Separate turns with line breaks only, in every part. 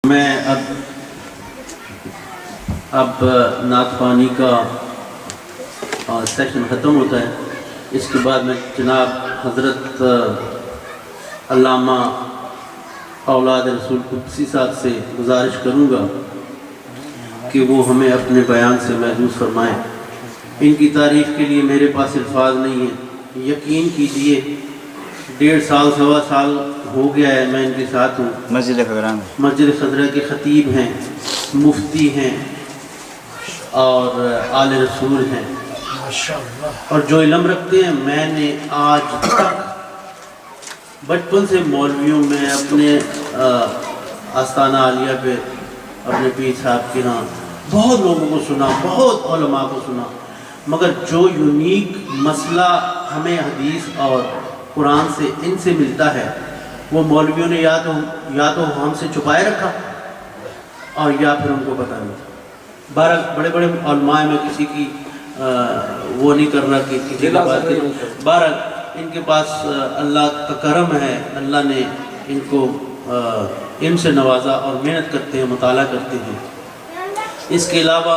میں اب نعت خوانی کا سیشن ختم ہوتا ہے. اس کے بعد میں جناب حضرت علامہ اولاد رسول قدسی صاحب سے گزارش کروں گا کہ وہ ہمیں اپنے بیان سے محظوظ فرمائیں. ان کی تعریف کے لیے میرے پاس الفاظ نہیں ہیں. یقین کیجئے 1.5 سال سوا سال ہو گیا ہے میں ان کے ساتھ ہوں. مسجد خضرہ کے خطیب ہیں، مفتی ہیں اور آل رسول ہیں، اور جو علم رکھتے ہیں. میں نے آج تک بچپن سے مولویوں میں اپنے آستانہ عالیہ پہ اپنے پیر صاحب کے ہاں بہت لوگوں کو سنا، بہت علماء کو سنا، مگر جو یونیک مسئلہ ہمیں حدیث اور قرآن سے ان سے ملتا ہے وہ مولویوں نے یا تو ہم سے چھپائے رکھا اور یا پھر ان کو پتہ نہیں. بہرحال بڑے بڑے علماء میں کسی کی وہ نہیں کر رہا کہ کسی کی بات کریں. بہرحال ان کے پاس اللہ کا کرم ہے، اللہ نے ان کو علم سے نوازا اور محنت کرتے ہیں، مطالعہ کرتے ہیں. اس کے علاوہ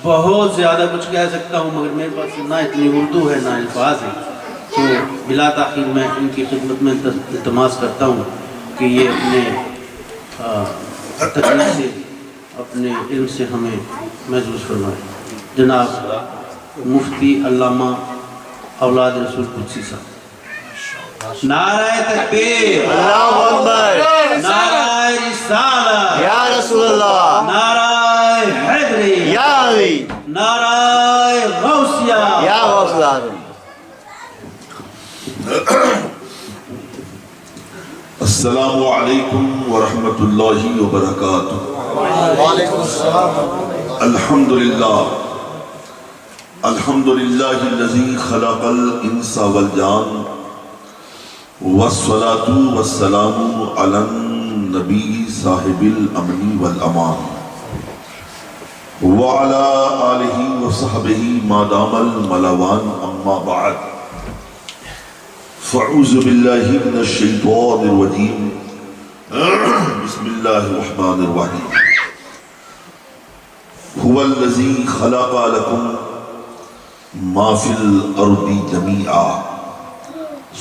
بہت زیادہ کچھ کہہ سکتا ہوں مگر میرے پاس نہ اتنی اردو ہے نہ الفاظ ہیں. تو بلا تاخیر میں ان کی خدمت میں التماس کرتا ہوں کہ یہ اپنے تقریر سے اپنے علم سے ہمیں محظوظ فرمائے. جناب مفتی علامہ اولاد رسول قدسی صاحب. نعرہ تکبیر،
اللہ اکبر،
نعرہ رسالہ
یا رسول اللہ،
نعرہ حیدری
یا علی،
نعرہ غوثیہ
یا غوث العظم.
السلام علیکم ورحمۃ اللہ وبرکاتہ.
وعلیکم السلام.
الحمدللہ الذی خلق الانس والجان والصلاة والسلام علی النبی صاحب الامن والامان وعلی آلہ وصحبہ ما دام الملوان. اما بعد فاعوذ باللہ من الشیطان الرجیم. بسم اللہ الرحمن الرحیم. هو الذی خلق لکم ما فی الارض جمیعا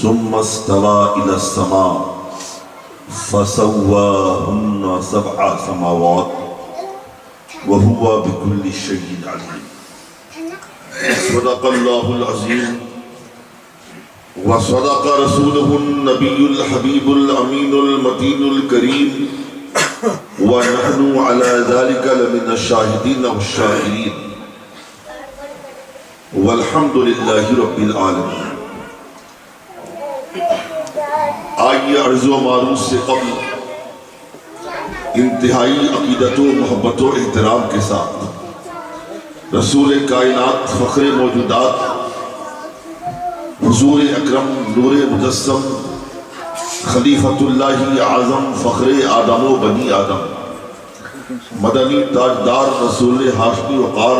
ثم استوى الى السماء فسواهن 7 سماوات وهو بكل شيء عليم. صدق الله العظيم وصدق رسوله النبي الحبيب الأمين المتين الكريم ونحن على ذلك لمن الشاهدين والشاكرين والحمد لله رب العالمين. آئیے عرض و معروض سے قبل انتہائی عقیدت و محبت و احترام کے ساتھ رسول کائنات فخر موجودات حضور اکرم نور مجسم خلیفۃ اللہ اعظم فخر آدم و بنی آدم مدنی تاجدار رسول ہاشمی وقار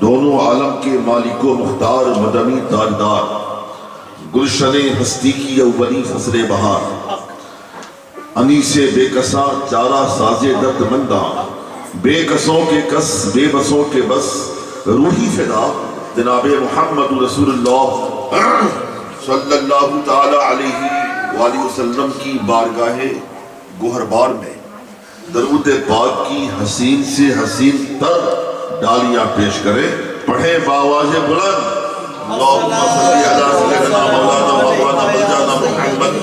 دونوں عالم کے مالک و مختار مدنی تاجدار گلشن ہستی کی اولی فصل بہار انیس بے کساں چارہ ساز درد منداں بے کسوں کے کس بے بسوں کے بس روحی فدا جناب محمد رسول اللہ صلی اللہ تعالی علیہ وآلہ وسلم کی بارگاہ گوہربار میں درود پاک کی حسین سے حسین تر ڈالیاں پیش کریں. پڑھیں بآواز بلند اللہم صلی علی سیدنا مولانا مولانا مولانا محمد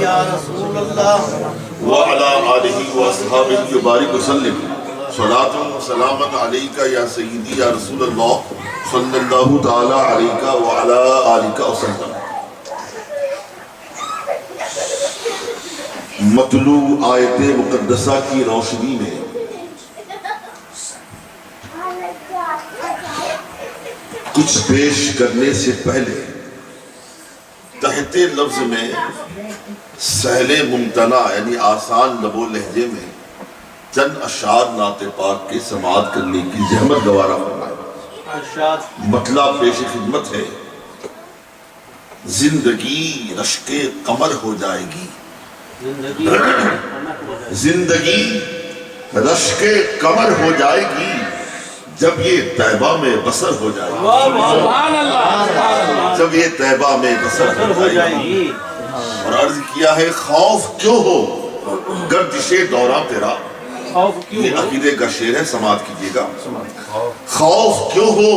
وعلی آلہ واصحابہ وبارک وسلم. صلاۃ و سلامت علیکہ یا سیدی یا رسول اللہ صلی اللہ تعالی علیکہ وعلی آلہ وسلم. مطلوع آیت مقدسہ کی روشنی میں کچھ پیش کرنے سے پہلے تحت لفظ میں سہل ممتنع یعنی آسان لب و لہجے میں چند اشعار نعت پاک کے سماعت کرنے کی زحمت گوارا فرمائے. مطلب پیش خدمت ہے. زندگی رشک قمر ہو جائے گی، زندگی رشک قمر ہو جائے گی جب یہ طیبہ میں بسر ہو جائے گی، جب یہ طیبہ میں بسر ہو جائے گی۔ اور عرض کیا ہے خوف کیوں ہو گردش دورہ تیرا، یہ عقیدے کا شعر ہے، سماعت کیجئے گا۔ خوف کیوں ہو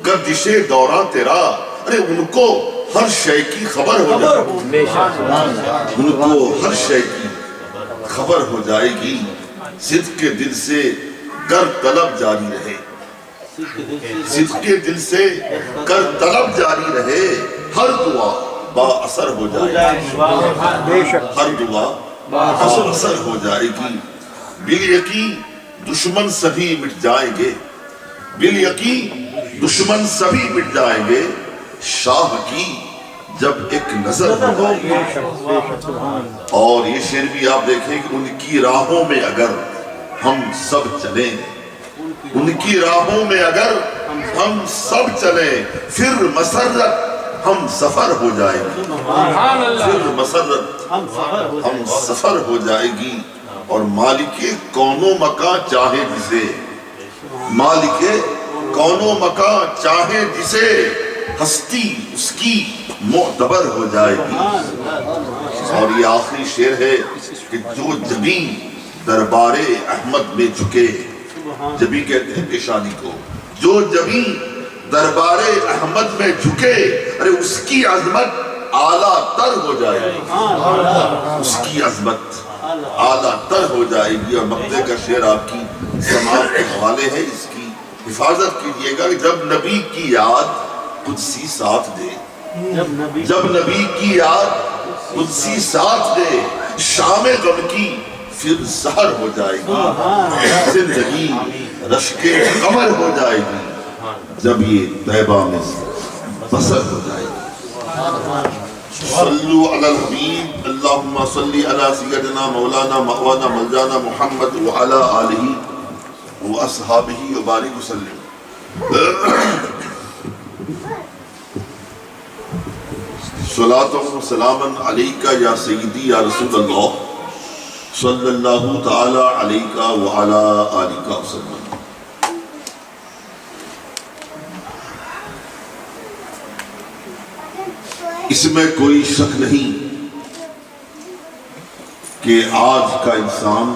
گردش دورہ تیرا، ارے ان کو ہر شے کی خبر ہو جائے گی، ان کو ہر شے کی خبر ہو جائے گی۔ صدق کے دل سے کر طلب جاری رہے، صدق کے دل سے کر طلب جاری رہے، ہر دعا با اثر ہو جائے گی، ہر دعا با اثر ہو جائے گی۔ بالیقین دشمن سبھی مٹ جائیں گے، بالیقین دشمن سبھی مٹ جائیں گے، شاہ کی جب ایک نظر ہو جائے گی۔ اور یہ شعر بھی آپ دیکھیں کہ ان کی راہوں میں اگر ہم سب چلیں، ان کی راہوں میں اگر ہم سب چلیں، پھر مسرت ہم سفر ہو جائے گی، پھر مسرت ہم سفر ہو جائے گی۔ اور مالک کون و مکان چاہے جسے، مالک کون و مکان چاہے جسے، ہستی اس کی معتبر ہو جائے گی۔ اور یہ آخری شعر ہے کہ جو جبیں دربار احمد میں جھکے، جبیں کہتے ہیں پیشانی کو، جو جبیں دربار احمد میں جھکے، ارے اس کی عظمت اعلیٰ تر ہو جائے گی، اس کی عظمت اعلیٰ تر ہو جائے گی۔ اور مقطع کا شعر آپ کی سماعت کے حوالے ہے، اس کی حفاظت کیجئے گا کہ جب نبی کی یاد قدسی ساتھ دے، جب نبی کی یاد قدسی ساتھ دے، شام غم کی پھر سحر ہو جائے گی، زندگی رشک قمر ہو جائے گی جب یہ طیبہ میں بسر ہو جائے گی۔ صلو علی الحبیب، اللہم صلی علی سیدنا مولانا مأوانا ملجانا محمد وعلی آلہ واصحابہ وبارک وسلم۔ صلاۃ و سلاما علیکہ یا سیدی یا رسول اللہ صلی اللہ تعالی علیکہ وعلی آلہ وسلم۔ اس میں کوئی شک نہیں کہ آج کا انسان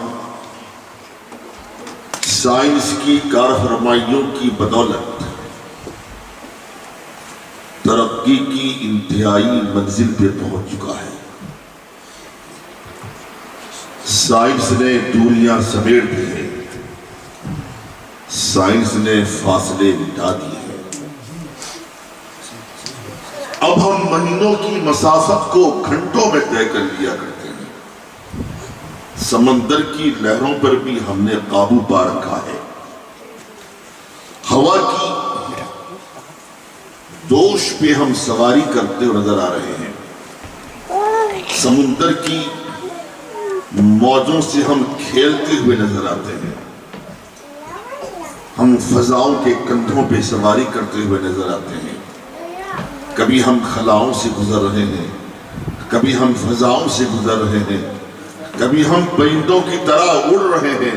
سائنس کی کارفرمائیوں کی بدولت ترقی کی انتہائی منزل پہ پہنچ چکا ہے۔ سائنس نے دوریاں سمیٹ دی ہیں، سائنس نے فاصلے مٹا دیے ہیں۔ اب ہم مہینوں کی مسافت کو گھنٹوں میں طے کر لیا کرتے ہیں، سمندر کی لہروں پر بھی ہم نے قابو پا رکھا ہے، ہوا کی دوش پہ ہم سواری کرتے ہوئے نظر آ رہے ہیں، سمندر کی موجوں سے ہم کھیلتے ہوئے نظر آتے ہیں، ہم فضاؤں کے کندھوں پہ سواری کرتے ہوئے نظر آتے ہیں۔ کبھی ہم خلاؤں سے گزر رہے ہیں، کبھی ہم فضاؤں سے گزر رہے ہیں، کبھی ہم پرندوں کی طرح اڑ رہے ہیں،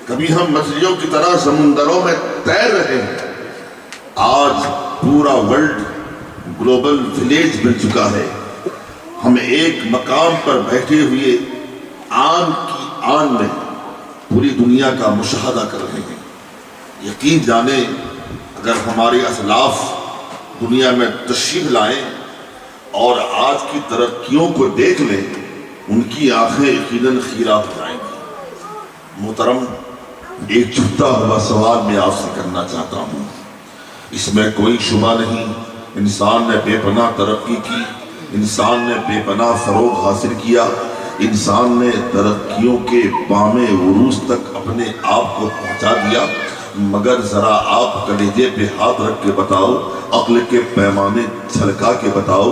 کبھی ہم مچھلیوں کی طرح سمندروں میں تیر رہے ہیں۔ آج پورا ورلڈ گلوبل ولیج بن چکا ہے، ہم ایک مقام پر بیٹھے ہوئے آن کی آن میں پوری دنیا کا مشاہدہ کر رہے ہیں۔ یقین جانیں اگر ہمارے اسلاف دنیا میں تشریف لائیں اور آج کی ترقیوں کو دیکھ لیں، ان کی آنکھیں یقیناً خیرہ ہو جائیں گی۔ محترم، ایک چھپتا ہوا سوال میں آپ سے کرنا چاہتا ہوں، اس میں کوئی شبہ نہیں، انسان نے بے پناہ ترقی کی، انسان نے بے پناہ فروغ حاصل کیا، انسان نے ترقیوں کے بام عروج تک اپنے آپ کو پہنچا دیا، مگر ذرا آپ کلیجے پہ ہاتھ رکھ کے بتاؤ، عقل کے پیمانے چھلکا کے بتاؤ،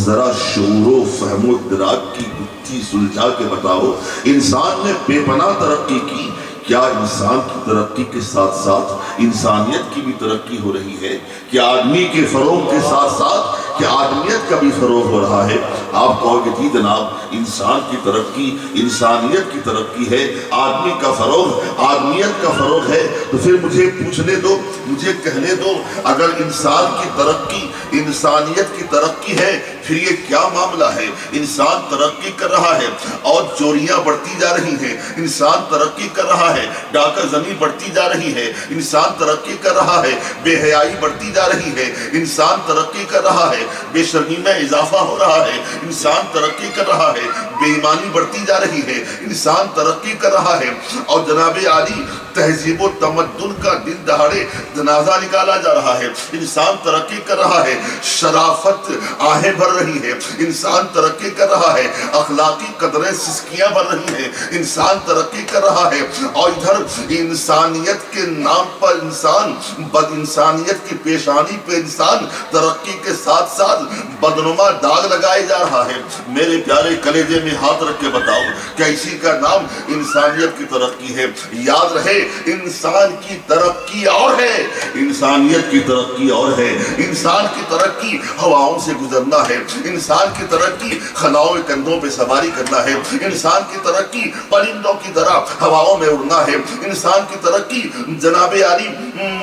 ذرا شعور و فہم و ادراک کی گتھی سلجھا کے بتاؤ، انسان نے بے پناہ ترقی کی، کیا انسان کی ترقی کے ساتھ ساتھ انسانیت کی بھی ترقی ہو رہی ہے؟ کیا آدمی کے فروغ کے ساتھ ساتھ کہ آدمیت کا بھی فروغ ہو رہا ہے. آپ کہو کہ جی جناب انسان کی ترقی انسانیت کی ترقی ہے, آدمی کا فروغ آدمیت کا فروغ ہے, تو پھر مجھے پوچھنے دو, مجھے کہنے دو, اگر انسان کی ترقی انسانیت کی ترقی ہے پھر یہ کیا معاملہ ہے؟ انسان ترقی کر رہا ہے اور چوریاں بڑھتی جا رہی ہیں, انسان ترقی کر رہا ہے, ڈاکہ زنی بڑھتی جا رہی ہے, انسان ترقی کر رہا ہے, بے حیائی بڑھتی جا رہی ہے, انسان ترقی کر رہا ہے, بے شرمی میں اضافہ ہو رہا ہے, انسان ترقی کر رہا ہے, بے ایمانی بڑھتی جا رہی ہے, انسان ترقی کر رہا ہے, اور جناب عالی تہذیب و تمدن کا دن دہاڑے جنازہ نکالا جا رہا ہے, انسان ترقی کر رہا ہے, شرافت آہیں بھر رہی ہے, انسان ترقی کر رہا ہے, اخلاقی قدریں سسکیاں بھر رہی ہیں, انسان ترقی کر رہا ہے, اور ادھر انسانیت کے نام پر انسان بد انسانیت کی پیشانی پہ انسان ترقی کے ساتھ ساتھ بدنما داغ لگائے جا رہا ہے. میرے پیارے کلیجے میں ہاتھ رکھ کے بتاؤ کہ اسی کا نام انسانیت کی ترقی ہے؟ یاد رہے انسان کی ترقی اور ہے, انسانیت کی ترقی اور ہے. انسان کی ترقی ہواؤں سے گزرنا ہے, انسان کی ترقی خلاؤں کندھوں پہ سواری کرنا ہے, انسان کی ترقی پرندوں کی طرح ہواؤں میں اڑنا ہے, انسان کی ترقی جناب عالی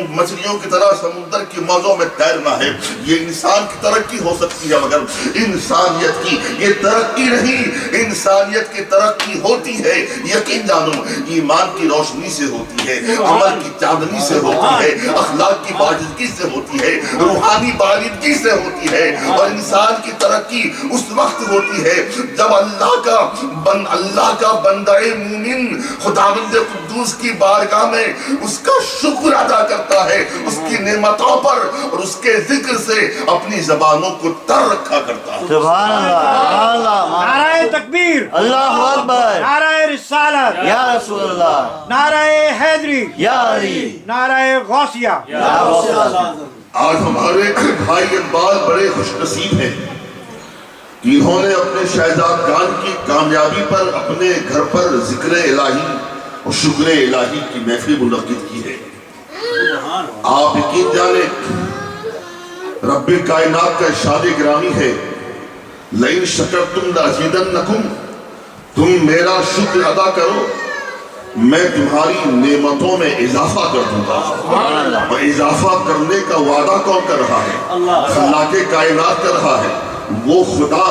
مچھلیوں کی طرح سمندر کی موجوں میں تیرنا ہے. یہ انسان کی ترقی ہو سکتی ہے مگر انسانیت کی یہ ترقی نہیں. انسانیت کی ترقی ہوتی ہے یقین جانو ایمان کی روشنی سے ہوتی ہے, عمل کی چاندنی سے ہوتی ہے, اخلاق کی باجدگی سے ہوتی ہے, روحانی بالیدگی سے ہوتی ہے, اور انسان کی ترقی اس وقت ہوتی ہے جب اللہ کا بندہ مومن خداوند قدوس کی بارگاہ میں اس کا شکر ادا کرتا ہے, اس کی نعمتوں پر اور اس کے ذکر سے اپنی زبانوں کو تر رکھا کرتا ہے.
سبحان اللہ,
نعرہ تکبیر,
اللہ اکبر,
نعرہ رسالت,
یا رسول اللہ,
نعرہ حیدری,
یا علی,
نعرہ غوثیہ.
یا رسول اللہ.
آج ہمارے بھائی اقبال بڑے خوش نصیب ہیں کہ انہوں نے اپنے شہزادگان کی کامیابی پر اپنے گھر پر ذکر الہی اور شکر الہی کی محفل منعقد کی ہے. آپ یقین جانیں رب کائنات کا ارشاد گرامی ہے لئن شکرتم لازیدنکم, تم میرا شکر ادا کرو میں تمہاری نعمتوں میں اضافہ کر دوں گا. اور اضافہ کرنے کا وعدہ کون کر رہا ہے؟ خلاق کائنات کر رہا ہے, وہ خدا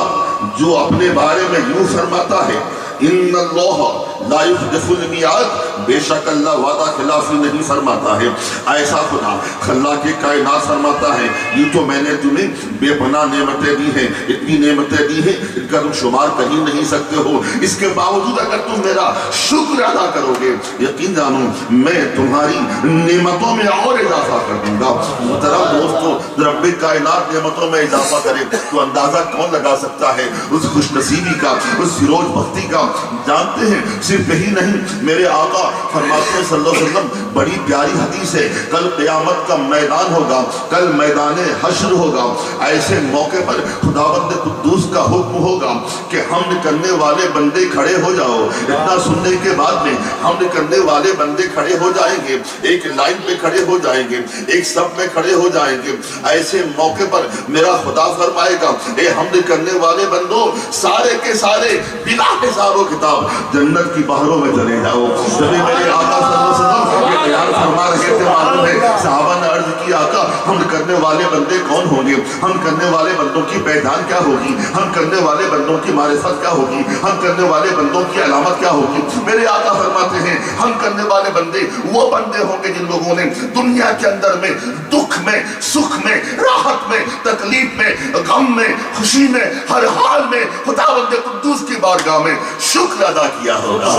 جو اپنے بارے میں یوں فرماتا ہے ان اللہ لا یخلف المیعاد, بے شک اللہ وعدہ خلافی نہیں فرماتا ہے. ایسا خدا خلاق کائنات فرماتا ہے یہ تو میں نے تمہیں بے پناہ نعمتیں دی ہیں, اتنی نعمتیں دی ہیں ان کا تم شمار کر ہی نہیں سکتے ہو, اس کے باوجود اگر تم میرا شکر ادا کرو گے یقین جانو میں تمہاری نعمتوں میں اور اضافہ کر دوں گا. محترم دوستو رب کائنات نعمتوں میں اضافہ کرے تو اندازہ کون لگا سکتا ہے اس خوش نصیبی کا, اس فیروز بختی کا. جانتے ہیں صرف یہی نہیں, میرے آقا فرماتے ہیں صلی اللہ علیہ وسلم بڑی پیاری حدیث ہے, کل قیامت کا میدان ہوگا, کل میدان حشر ہوگا, ایسے موقع پر خداوند قدوس کا حکم ہوگا کہ حمد کرنے والے بندے کھڑے ہو جاؤ. اتنا سننے کے بعد میں حمد کرنے والے بندے کھڑے ہو جائیں گے, ایک لائن پہ کھڑے ہو جائیں گے, ایک صف میں کھڑے ہو جائیں گے. ایسے موقع پر میرا خدا فرمائے گا اے حمد کرنے والے بندوں سارے کے سارے بلا حساب و کتاب جنت کی بہاروں میں چلے جاؤ. جب میرے آقا صلی اللہ علیہ وسلم یہ بیان فرما رہے تھے معلوم ہے صحابہ نے عرض کی آقا ہم کرنے والے بندے کون ہوں گے, ہم کرنے والے بندوں کی پہچان کیا ہوگی, ہم کرنے والے بندوں کی معرفت کیا ہوگی, ہم کرنے والے بندوں کی علامت کیا ہوگی. میرے آقا فرماتے ہیں ہم کرنے والے بندے وہ بندے ہوں گے جن لوگوں نے دنیا کے اندر میں دکھ میں سکھ میں راحت میں تکلیف میں غم میں خوشی میں ہر حال میں خداوند قدوس کی بارگاہ میں شکر ادا کیا ہوگا.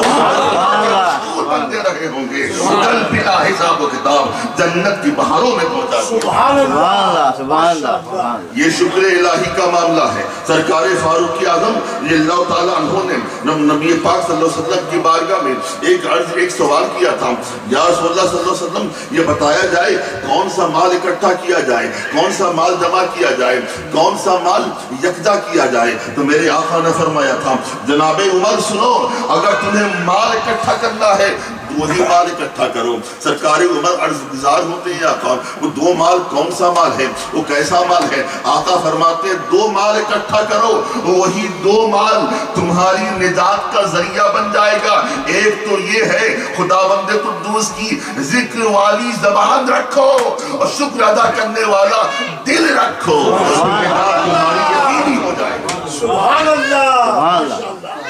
بندے رہے ہوں گے کل بلا حساب و کتاب جنت کی بہاروں میں پہنچا دیا.
سبحان اللہ, سبحان اللہ.
یہ شکر الہی کا معاملہ ہے. سرکار فاروق اعظم رضی اللہ تعالیٰ عنہ نے نبی پاک صلی اللہ علیہ وسلم کی بارگاہ میں ایک سوال کیا تھا, یا رسول اللہ صلی اللہ علیہ وسلم یہ بتایا جائے کون سا مال اکٹھا کیا جائے, کون سا مال جمع کیا جائے, کون سا مال یکجا کیا جائے. تو میرے آقا نے فرمایا تھا جناب عمر سنو, اگر تمہیں مال اکٹھا کرنا ہے وہی مال اکٹھا کرو۔ سرکار عمر عرض گزار ہوتے ہیں آقا، وہ دو مال کون سا مال ہے، وہ کیسا مال ہے؟ آقا فرماتے ہیں دو مال اکٹھا کرو، وہی دو مال تمہاری نجات کا ذریعہ بن جائے گا۔ ایک تو یہ ہے خداوند قدوس کی ذکر والی زبان رکھو اور شکر ادا کرنے والا دل رکھو، تمہاری یقینی ہو جائے گا۔
سبحان اللہ۔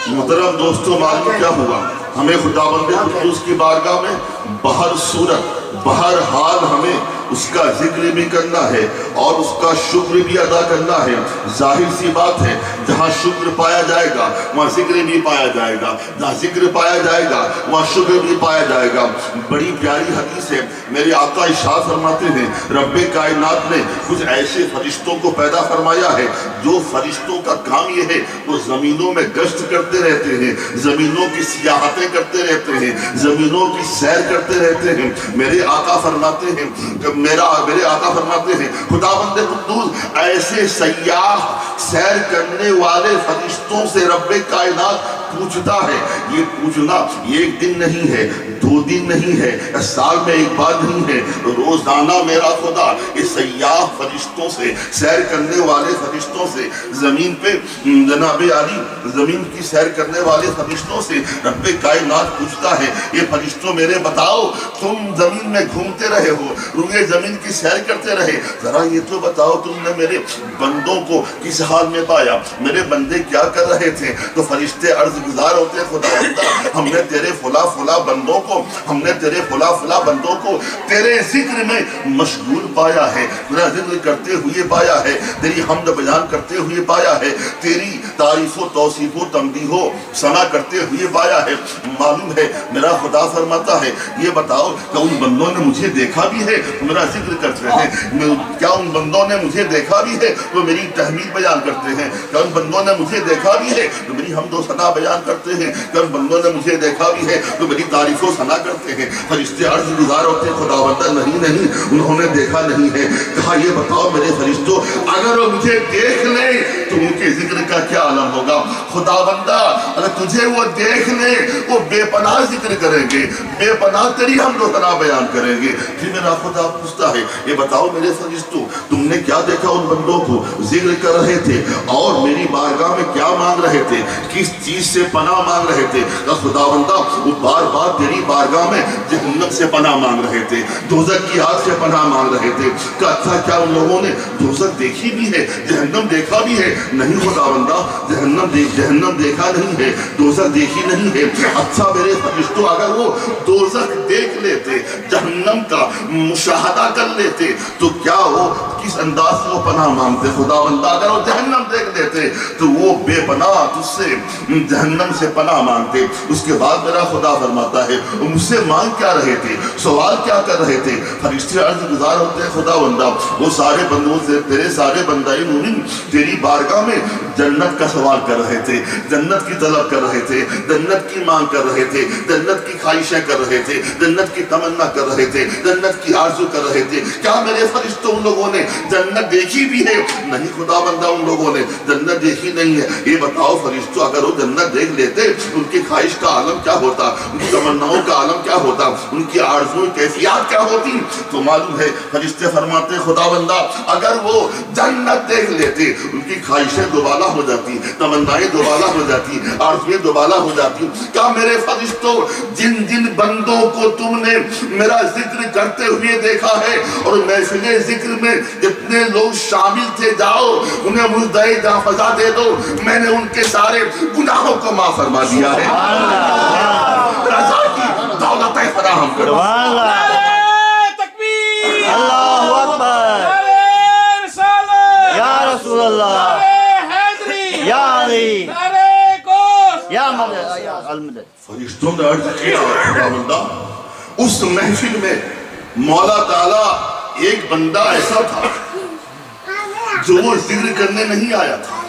محترم دوستو، معلوم کیا ہوا؟ ہمیں خداوند قدوس کی بارگاہ میں بہر صورت بہر حال ہمیں اس کا ذکر بھی کرنا ہے اور اس کا شکر بھی ادا کرنا ہے۔ ظاہر سی بات ہے، جہاں شکر پایا جائے گا وہاں ذکر بھی پایا جائے گا، جہاں ذکر پایا جائے گا وہاں شکر بھی پایا جائے گا۔ بڑی پیاری حدیث ہے، میرے آقا ارشاد فرماتے ہیں رب کائنات نے کچھ ایسے فرشتوں کو پیدا فرمایا ہے جو فرشتوں کا کام یہ ہے وہ زمینوں میں گشت کرتے رہتے ہیں، زمینوں کی سیاحتیں کرتے رہتے ہیں، زمینوں کی سیر کرتے رہتے ہیں۔ میرے آقا فرماتے ہیں میرے آقا فرماتے ہیں خداوند قدوس ایسے سیاح سیر کرنے والے فرشتوں سے رب کائنات پوچھتا ہے۔ یہ پوچھنا ایک دن نہیں ہے، دو دن نہیں ہے، سال میں ایک بار نہیں ہے، روزانہ میرا خدا اس سیاح فرشتوں سے، سیر کرنے والے فرشتوں سے، زمین پہ جناب عالی زمین کی سیر کرنے والے فرشتوں سے رب کائنات پوچھتا ہے یہ فرشتوں میرے بتاؤ، تم زمین میں گھومتے رہے ہو، روئے زمین کی سیر کرتے رہے، ذرا یہ تو بتاؤ تم نے میرے بندوں کو کس حال میں پایا، میرے بندے کیا کر رہے تھے؟ تو فرشتے عرض گزار ہوتے ہیں خداوندہ ہم نے تیرے فلاں بندوں کو تیرے ذکر میں مشغول پایا ہے، تیرا ذکر کرتے ہوئے پایا ہے، تیری حمد بیان کرتے ہوئے پایا ہے، تیری تعریف و توصیف و تمدیح و ثنا کرتے ہوئے پایا ہے۔ معلوم ہے میرا خدا فرماتا ہے یہ بتاؤ کہ ان بندوں نے مجھے دیکھا بھی ہے تو میرا ذکر کرتے ہیں؟ کیا ان بندوں نے مجھے دیکھا بھی ہے تو میری تحمید بیان کرتے ہیں؟ کیا ان بندوں نے مجھے دیکھا بھی ہے تو میری حمد و ثنا بیان کرتے ہیں؟ کیا ان بندوں نے مجھے دیکھا بھی ہے تو میری تعریف و ثنا کرتے ہیں؟ فرشتے عرض گزار ہوتے ہیں خداوندہ نہیں انہوں نے دیکھا نہیں ہے۔ کہا یہ بتاؤ میرے فرشتوں اگر وہ مجھے دیکھ لیں تو ان کے ذکر کا کیا عالم ہوگا؟ خداوندہ اگر تجھے وہ دیکھ لیں وہ بے پناہ ذکر کریں گے، بے پناہ تیری حمد و ثنا بیان کریں گے۔ پھر میرا خدا پوچھتا ہے یہ بتاؤ میرے فرشتوں تم نے کیا دیکھا؟ ان بندوں کو ذکر کر رہے تھے اور میری بارگاہ میں کیا مانگ رہے تھے، کس چیز سے پناہ مانگ رہے تھے؟ خداوندہ وہ بار بار تیری بارگاہ میں جہنم سے پناہ مانگ رہے تھے، دوزخ کی آگ سے پناہ مانگ رہے تھے۔ کہ اچھا کیا ان لوگوں نے دوزخ دیکھی بھی ہے، جہنم دیکھا بھی ہے؟ نہیں خداوندہ جہنم دیکھا نہیں ہے، دوزخ دیکھی نہیں ہے۔ اچھا میرے فرشتوں اگر وہ دوزخ دیکھ لیتے، جہنم کا مشاہدہ کر لیتے تو کیا وہ کس انداز سے وہ پناہ مانگتے؟ خداوندہ اگر وہ جہنم دیکھ لیتے تو وہ بے پناہ تجھ سے جہنم سے پناہ مانگتے۔ اس کے بعد میرا خدا فرماتا ہے وہ مجھ سے مانگ کیا رہے تھے، سوال کیا کر رہے تھے؟ فرشتے عرض گزار ہوتے ہیں خداوندہ وہ سارے بندوں سے تیرے سارے بندائی مومن تیری بارگاہ میں جنت کا سوال کر رہے تھے، جنت کی طلب کر رہے تھے، جنت کی مانگ کر رہے تھے، جنت کی خواہشیں کر رہے تھے، جنت کی تمنا کر رہے تھے، جنت کی آرزو کر رہے تھے۔ کیا میرے فرشتوں ان لوگوں نے جنت دیکھی بھی ہے؟ نہیں خداوندہ ان لوگوں نے جنت دیکھی نہیں ہے۔ یہ بتاؤ فرشتوں اگر وہ جنت دیکھ لیتے ان کی خواہش کا عالم کیا ہوتا، ان کی تمناؤں کا عالم کیا ہوتا، ان کی آرزو کیفیات کیا ہوتی؟ تو معلوم ہے فرشتے فرماتے خداوندہ اگر وہ جنت دیکھ لیتے ان کی خواہشیں دوبالا ہو جاتی، تمنائیں دوبالا ہو جاتی، آرزویں دوبالا ہو جاتی۔ کیا میرے فرشتوں جن بندوں کو تم نے میرا ذکر کرتے ہوئے دیکھا ہے اور محفل ذکر میں جتنے لوگ شامل تھے جاؤ انہیں مجدے جاں فضا دے دو، میں نے ان کے سارے گناہوں کو معاف فرما دیا ہے، رضا کی دولتیں فراہم کرو۔
اللہ اکبر، یا رسول اللہ، یا علی، یا مدد۔
فرشتوں نے عرض کیا خداوندہ اس محفل میں مولا تعالیٰ ایک بندہ ایسا تھا جو وہ ذکر کرنے نہیں آیا تھا،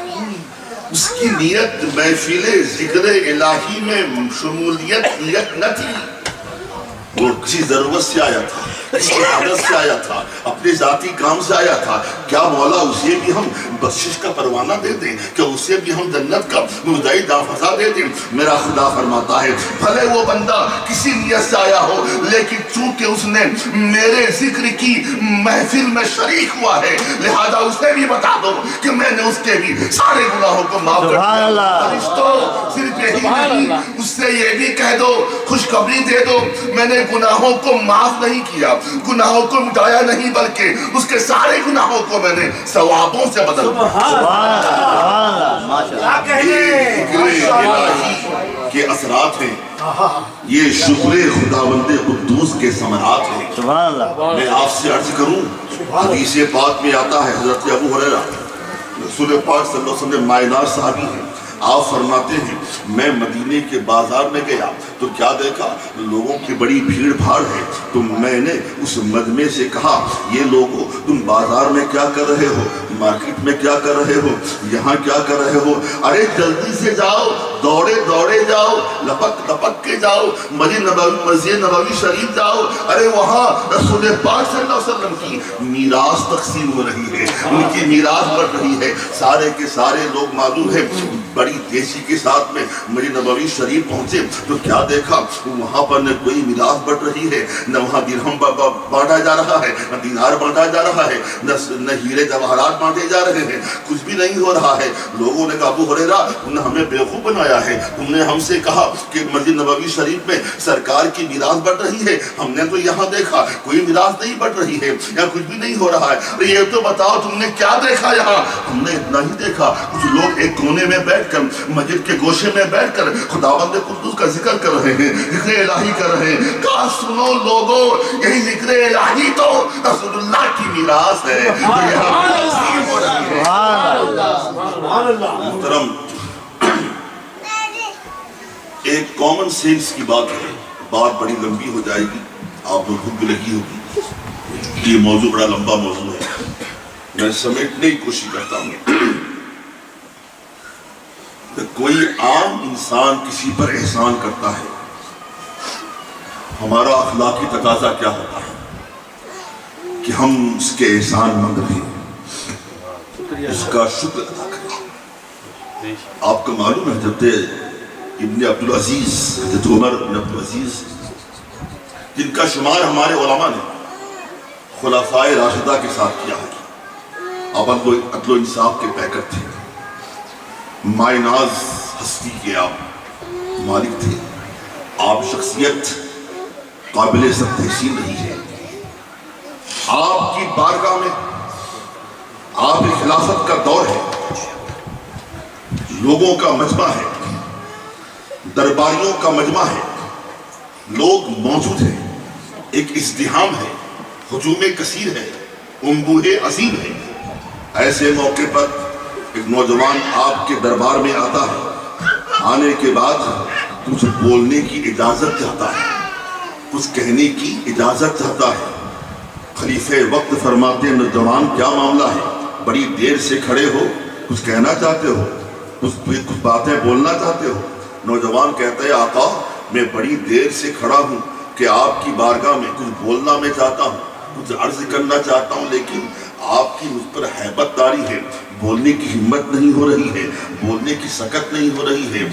اس کی نیت محفل ذکر الہی میں شمولیت نیت نہ تھی، وہ کسی ضرورت سے آیا تھا, کسی عادت سے آیا تھا, اپنے ذاتی کام سے آیا تھا. کیا مولا اسے بھی ہم بخشش کا پروانہ دے دیں, کہ اسے بھی ہم جنت کا مدعی دافزا دے دیں؟ میرا خدا فرماتا ہے بھلے وہ بندہ کسی نیت سے آیا ہو, لیکن چونکہ اس نے میرے ذکر کی محفل میں شریک ہوا ہے, لہذا اسے بھی بتا دو کہ میں نے اس کے بھی سارے گناہوں کو معاف کر دیا. فرشتوں صرف یہی نہیں, اس سے یہ بھی کہہ دو, خوشخبری دے دو, میں نے گناہوں کو معاف نہیں کیا, گناہوں کو مٹایا نہیں, بلکہ اس کے سارے گناہوں کو میں نے ثوابوں سے بدل کے اثرات ہیں. یہ شکر خداوند قدوس کے ثمرات ہیں. میں آپ سے عرض کروں, حدیث پاک میں آتا ہے, حضرت ابو ہریرہ رسول پاک صلی اللہ علیہ وسلم مائنار صحابی ہیں, آپ فرماتے ہیں میں مدینے کے بازار میں گیا تو کیا دیکھا, لوگوں کی بڑی بھیڑ بھاڑ ہے. تو میں نے اس مجمع سے کہا یہ لوگوں تم بازار میں کیا کر رہے ہو, مارکیٹ میں کیا کر رہے ہو, یہاں کیا کر رہے ہو؟ ارے جلدی سے جاؤ, دوڑے دوڑے جاؤ, لپک لپک کے جاؤ, مسجد نبوی شریف جاؤ. ارے وہاں رسول پاک صلی اللہ علیہ وسلم کی میراث تقسیم ہو رہی ہے, ان کی میراث بڑھ رہی ہے. سارے کے سارے لوگ معلوم ہے بڑی تیزی کے ساتھ میں مسجد نبوی شریف پہنچے تو کیا دیکھا, وہاں پر نہ کوئی میراث بڑھ رہی ہے, نہ وہاں درہم بانٹا جا رہا ہے, نہ دینار بانٹا جا رہا ہے, نہ ہیرے جواہرات بانٹے جا رہے ہیں, کچھ بھی نہیں ہو رہا ہے. لوگوں نے کہا ابو ہریرہ تم نے ہمیں بیوقوف بنایا ہے, تم نے ہم سے کہا کہ مسجد نبوی شریف میں سرکار کی میراث بڑھ رہی ہے, ہم نے تو یہاں دیکھا کوئی میراث نہیں بڑھ رہی ہے, یا کچھ بھی نہیں ہو رہا ہے. یہ تو بتاؤ تم نے کیا دیکھا یہاں؟ ہم نے اتنا ہی دیکھا, کچھ لوگ ایک کونے میں بیٹھ کر, مسجد کے گوشے میں بیٹھ کر خداوند قدوس کا ذکر کر رہے ہیں, ذکر الہی کر رہے ہیں. کہا سنو لوگوں, یہی ذکر الہی تو رسول اللہ کی میراث ہے. محترم, ایک کامن سینس کی بات ہے, بات بڑی لمبی ہو جائے گی, آپ کو خود بھی لگی ہوگی, یہ موضوع بڑا لمبا موضوع ہے, میں سمیٹنے کی کوشش کرتا ہوں. کوئی عام انسان کسی پر احسان کرتا ہے, ہمارا اخلاقی تقاضا کیا ہوتا ہے کہ ہم اس کے احسان مند رہیں, اس کا شکر ادا کریں. آپ کو معلوم ہے حضرت ابن عبدالعزیز, حضرت عمر ابن عبدالعزیز, جن کا شمار ہمارے علماء نے خلفائے راشدہ کے ساتھ کیا ہے, آپ عدل و انصاف کے پیکر تھے, مائناز ہستی کے آپ مالک تھے, آپ شخصیت قابل سب تحسین رہی ہے. آپ کی بارگاہ میں آپ کی خلافت کا دور ہے, لوگوں کا مجمع ہے, درباریوں کا مجمع ہے, لوگ موجود ہیں, ایک ازدحام ہے, ہجوم کثیر ہے, انبوہ عظیم ہے. ایسے موقع پر ایک نوجوان آپ کے دربار میں آتا ہے, آنے کے بعد کچھ بولنے کی اجازت چاہتا ہے, کچھ کہنے کی اجازت چاہتا ہے. خلیفہ وقت فرماتے ہیں نوجوان کیا معاملہ ہے, بڑی دیر سے کھڑے ہو, کچھ کہنا چاہتے ہو, کچھ باتیں بولنا چاہتے ہو؟ نوجوان کہتا ہے آقا میں بڑی دیر سے کھڑا ہوں کہ آپ کی بارگاہ میں کچھ بولنا میں چاہتا ہوں, کچھ عرض کرنا چاہتا ہوں, لیکن آپ کی مجھ پر ہیبت طاری ہے, بولنے کی ہمت نہیں ہو رہی ہے, بولنے کی سکت نہیں ہو رہی ہے,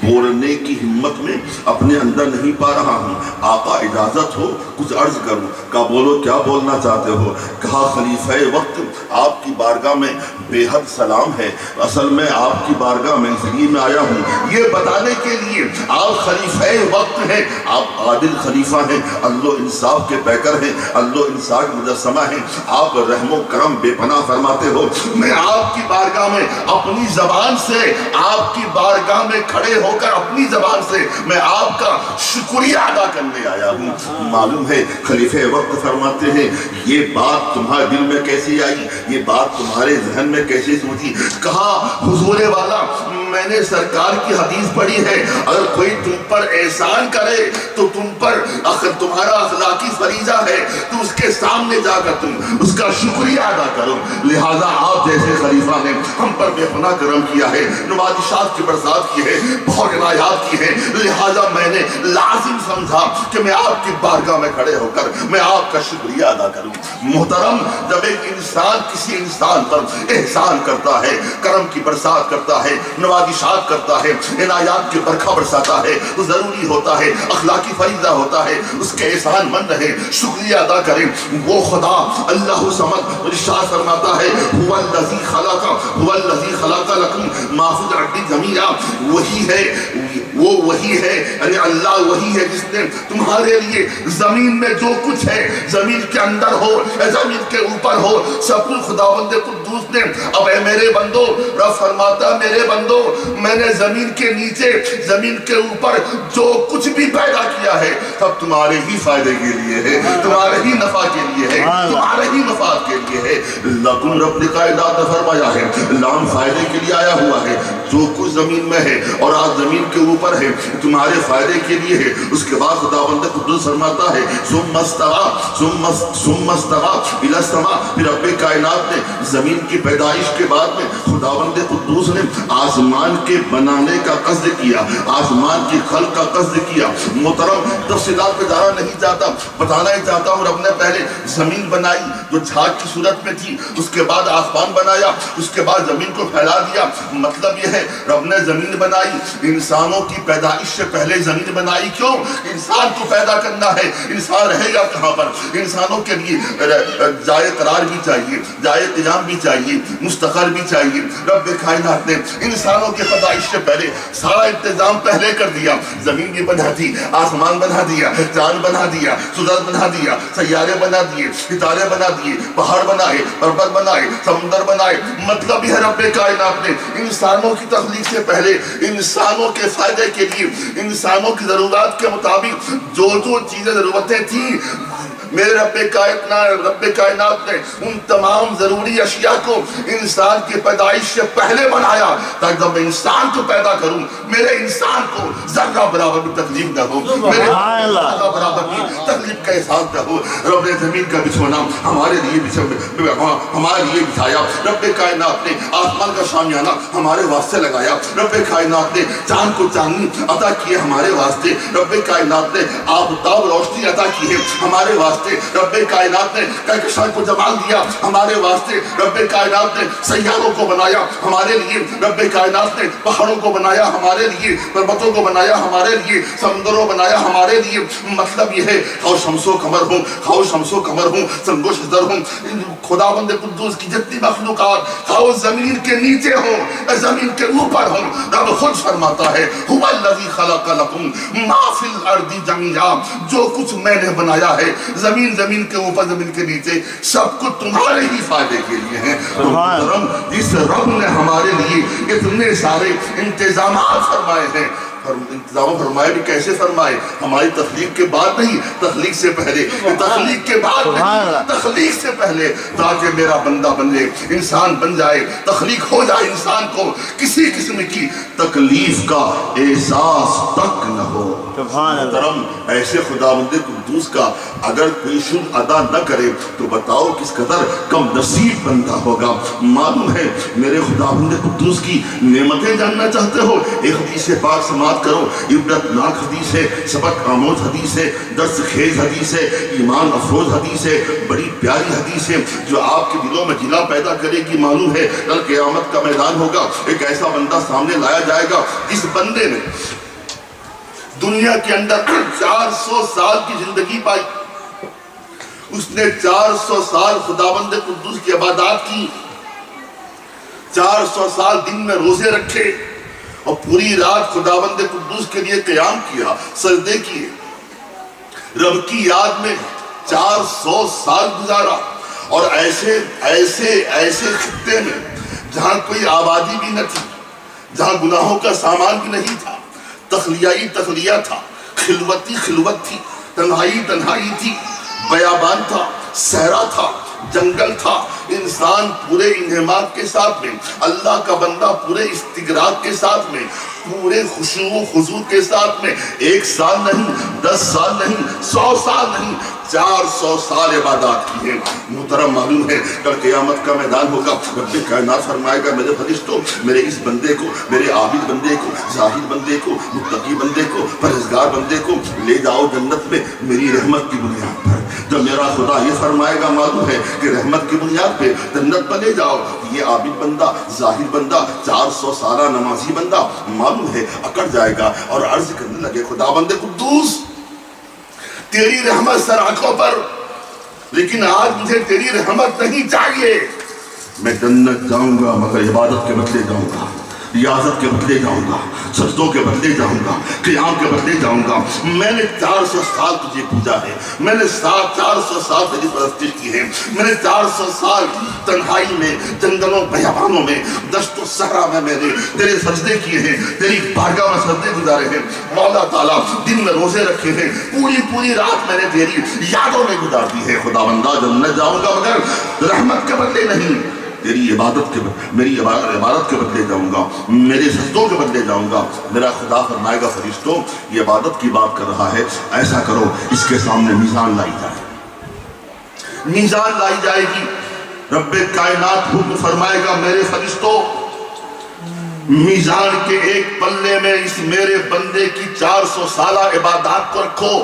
بولنے کی ہمت میں اپنے اندر نہیں پا رہا ہوں. آقا اجازت ہو کچھ عرض کروں. کہا بولو کیا بولنا چاہتے ہو؟ کہا خلیفہ وقت آپ کی بارگاہ میں بے حد سلام ہے, اصل میں آپ کی بارگاہ میں اس لیے میں آیا ہوں یہ بتانے کے لیے آپ خلیفہ وقت ہیں, آپ عادل خلیفہ ہیں, عدل و انصاف کے پیکر ہیں, عدل و انصاف کے مجسمہ ہیں, آپ رحم و کرم بے پناہ فرماتے ہو. میں آپ کی بارگاہ میں اپنی زبان سے, آپ کی بارگاہ میں کھڑے ہو کر اپنی زبان سے میں آپ کا شکریہ ادا کرنے آیا ہوں. معلوم ہے خلیفہ وقت فرماتے ہیں یہ بات تمہارے دل میں کیسے آئی, یہ بات تمہارے ذہن میں کیسے سوچی؟ کہا حضور والا میں نے سرکار کی حدیث پڑھی ہے، اگر کوئی تم پر احسان کرے تو تم پر تمہارا اخلاقی فریضہ ہے تو اس کے سامنے جا کر تم اس کا شکریہ ادا کرو۔ لہٰذا آپ جیسے خلیفہ نے ہم پر بے پناہ کرم کیا ہے، نوازشات کی برسات کی ہے، بہت عنایات کی ہے، لہٰذا میں نے لازم سمجھا کہ میں آپ کی بارگاہ میں کھڑے ہو کر میں آپ کا شکریہ ادا کروں۔ محترم، جب ایک انسان کسی انسان پر احسان کرتا ہے، کرم کی برسات کرتا ہے، نوازشات کرتا ہے، عنایات کی برکھا برساتا ہے، تو ضروری ہوتا ہے، اخلاقی فریضہ ہوتا ہے اس کے احسان مند رہے، شکریہ ادا کریں۔ وہ خدا اللہ صمد ارشاد فرماتا ہے هو الذی خلق لکم ما فی الارض جمیعا، وہی ہے یعنی اللہ وہی ہے جس نے تمہارے لیے زمین میں جو کچھ ہے، زمین کے اندر ہو یا زمین کے اوپر ہو، سب کچھ خداوند قدوس نے۔ اب اے میرے بندو، رب فرماتا میرے بندو، میں نے زمین کے نیچے زمین کے اوپر جو کچھ بھی پیدا کیا ہے سب تمہارے ہی فائدے کے لیے ہے، تمہارے ہی نفع کے لیے ہے، تمہارے ہی مفاد کے لیے ہے۔ لکم رب نے قائدات نے فرمایا ہے، لام فائدے کے لیے آیا ہوا ہے، جو کچھ زمین میں ہے اور آج زمین کے اوپر ہے تمہارے فائدے کے لیے ہے۔ اس کے بعد خداوند قدوس فرماتا ہے ثم استوى الى السماء، پھر رب کائنات نے زمین کی پیدائش کے بعد میں خداوند قدوس نے آسمان کے بنانے کا قصد کیا، آسمان کی خلق کا قصد کیا۔ محترم، تفصیلات پہ جانا نہیں چاہتا، بتانا ہی چاہتا ہوں، رب نے پہلے زمین بنائی جو جھاگ کی صورت میں تھی، اس کے بعد آسمان بنایا، اس کے بعد زمین کو پھیلا دیا۔ مطلب یہ ہے رب نے زمین بنائی، انسانوں کی پیدائش سے پہلے زمین بنائی۔ کیوں؟ انسان کو پیدا کرنا ہے، انسان رہے گا کہاں پر؟ انسانوں کے لیے جائے قرار بھی چاہیے، جائے قیام بھی چاہیے، مستقر بھی چاہیے۔ رب کائنات نے انسانوں کے پیدائش سے پہلے سارا انتظام پہلے کر دیا، زمین بھی بنا دی، آسمان بنا دیا، چاند بنا دیا، سورج بنا دیا، سیارے بنا دیے، ستارے بنا دیے، پہاڑ بنائے، پربت بنائے، سمندر بنائے۔ مطلب یہ رب کائنات نے انسانوں کی تخلیق سے پہلے انسانوں کے فائدے کے لیے، انسانوں کی ضرورات کے مطابق جو چیزیں ضرورتیں تھیں، میرے رب کائنات نے ان تمام ضروری اشیاء کو انسان کی پیدائش سے پہلے بنایا تاکہ جب میں انسان کو پیدا کروں میرے انسان کو ذرہ برابر بھی تکلیف نہ ہو، میرے ذرہ برابر بھی تکلیف کا احساس نہ ہو۔ رب نے زمین کا بچھونا ہمارے لیے بچھایا، رب کائنات نے آسمان کا شامیانہ ہمارے واسطے لگایا، رب کائنات نے چاند کو چاندنی عطا کی ہے ہمارے واسطے، رب کائنات نے آفتاب روشنی عطا کی ہے ہمارے واسطے، رب کائنات نے کہکشاں کو جمال دیا ہمارے واسطے، رب کائنات نے سیاروں کو بنایا ہمارے لیے، رب کائنات نے پہاڑوں کو بنایا ہمارے لیے، پربتوں کو بنایا ہمارے لیے، سمندروں بنایا ہمارے لیے۔ مطلب یہ ہے خواہ شمس و قمر ہوں، خواہ شمس و قمر ہوں، سنگ و شجر ہوں، خداوند قدوس کی جتنی مخلوقات خواہ زمین کے نیچے ہوں یا زمین کے اوپر ہوں، رب خود فرماتا ہے هو الذی خلق لکم ما فی الارض جمیعا، جو کچھ میں نے بنایا ہے زمین کے اوپر زمین کے نیچے سب کچھ تمہارے ہی فائدے کے لیے ہیں۔ تو محترم، جس رب نے ہمارے لیے اتنے سارے انتظامات فرمائے ہیں، انتظام فرمائے بھی کیسے فرمائے؟ ہماری تخلیق کے بعد نہیں، تخلیق سے پہلے، تخلیق کے بعد نہیں، تخلیق سے پہلے، تاکہ میرا بندہ بن جائے، انسان بن جائے، تخلیق ہو جائے، انسان کو کسی قسم کی تکلیف کا احساس تک نہ ہو۔ محترم، ایسے خداوند قدوس کا اگر کوئی شکر ادا نہ کرے تو بتاؤ کس قدر کم نصیب بندہ ہوگا۔ معلوم ہے میرے خداوند قدوس کی نعمتیں جاننا چاہتے ہو، ایک حدیث پاک سماعت کرو، عبرتناک حدیث ہے، سبق آموز حدیث ہے، درس خیز حدیث ہے، ایمان افروز حدیث ہے، بڑی پیاری حدیث ہے جو آپ کے دلوں میں جلا پیدا کرے گی۔ معلوم ہے کل قیامت کا میدان ہوگا، ایک ایسا بندہ سامنے لایا جائے گا جس بندے نے دنیا کے اندر 400 سال کی زندگی پائی، اس نے 400 سال خداوند قدوس کی عبادات کی، 400 سال دن میں روزے رکھے اور پوری رات خداوند قدوس کے لیے قیام کیا، سجدے کیے، رب کی یاد میں 400 سال گزارا، اور ایسے خطے میں جہاں کوئی آبادی بھی نہ تھی، جہاں گناہوں کا سامان بھی نہیں تھا، تخلیہ تھا، خلوت تھی، تنہائی تھی، بیابان تھا، صحرا تھا، جنگل تھا، انسان پورے انعامات کے ساتھ میں، اللہ کا بندہ پورے استغراق کے ساتھ میں، پورے خشوع و خضوع کے ساتھ میں 1 سال نہیں، 10 سال نہیں، 100 سال نہیں، 400 سال عبادات کی ہے۔ محترم معلوم ہے کل قیامت کا میدان ہوگا، رب کائنات فرمائے گا میرے فرشتوں میرے اس بندے کو، میرے عابد بندے کو، زاہد بندے کو، متقی بندے کو، پرہیزگار بندے کو لے جاؤ جنت میں میری رحمت کی بنیاد پر۔ جب میرا خدا یہ فرمائے گا معلوم ہے کہ رحمت کی بنیاد پہ جنت پر لے جاؤ، یہ عابد بندہ، زاہد بندہ، 400 سالہ نمازی بندہ معلوم ہے اکڑ جائے گا اور عرض کرنے لگے خدا بندے قدوس تیری رحمت سر آنکھوں پر، لیکن آج مجھے تیری رحمت نہیں چاہیے، میں جنت جاؤں گا مگر عبادت کے بدلے جاؤں گا، ریاضت کے بدلے جاؤں گا، سجدوں کے بدلے جاؤں گا، قیام کے بدلے جاؤں گا۔ میں نے 400 سال تجھے پوجا ہے، میں نے 400 سال تیری پرستش کی ہے، میں نے 400 سال تنہائی میں، جنگلوں بیابانوں میں، دشت و صحرا میں میں نے تیرے سجدے کیے ہیں، تیری بارگاہ میں سجدے گزارے ہیں مولا تعالیٰ، دن میں روزے رکھے ہیں، پوری رات میں نے تیری یادوں میں گزار دی ہے۔ خدا بندہ جنت جاؤں گا مگر رحمت کے بدلے نہیں، تیری عبادت کے میری عبادت کے بدلے جاؤں گا، میرے سجدوں کے بدلے جاؤں گا۔ میرا خدا فرمائے گا فرشتوں یہ عبادت کی بات کر رہا ہے، ایسا کرو اس کے سامنے میزان لائی جائے، میزان لائی جائے گی۔ رب کائنات حکم فرمائے گا میرے فرشتوں میزان کے ایک پلے میں اس میرے بندے کی 400 سالہ عبادات کو رکھو،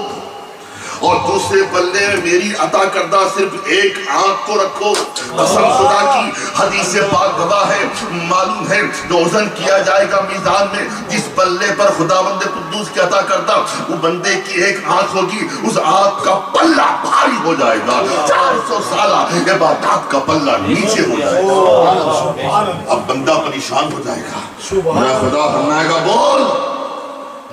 اور دوسرے پلے میں میری عطا کردہ صرف ایک آنکھ کو رکھو۔ قسم خدا کی حدیث پاک گواہ ہے، معلوم ہے جو وزن کیا جائے گا میزان میں، جس پلے پر خدا بند قدوس کی عطا کردہ وہ بندے کی ایک آنکھ ہوگی، اس آنکھ کا پلہ بھاری ہو جائے گا، 400 سالہ عبادات کا پلہ نیچے ہو جائے گا۔ اب بندہ پریشان ہو جائے گا، میرا خدا فرمائے گا بول،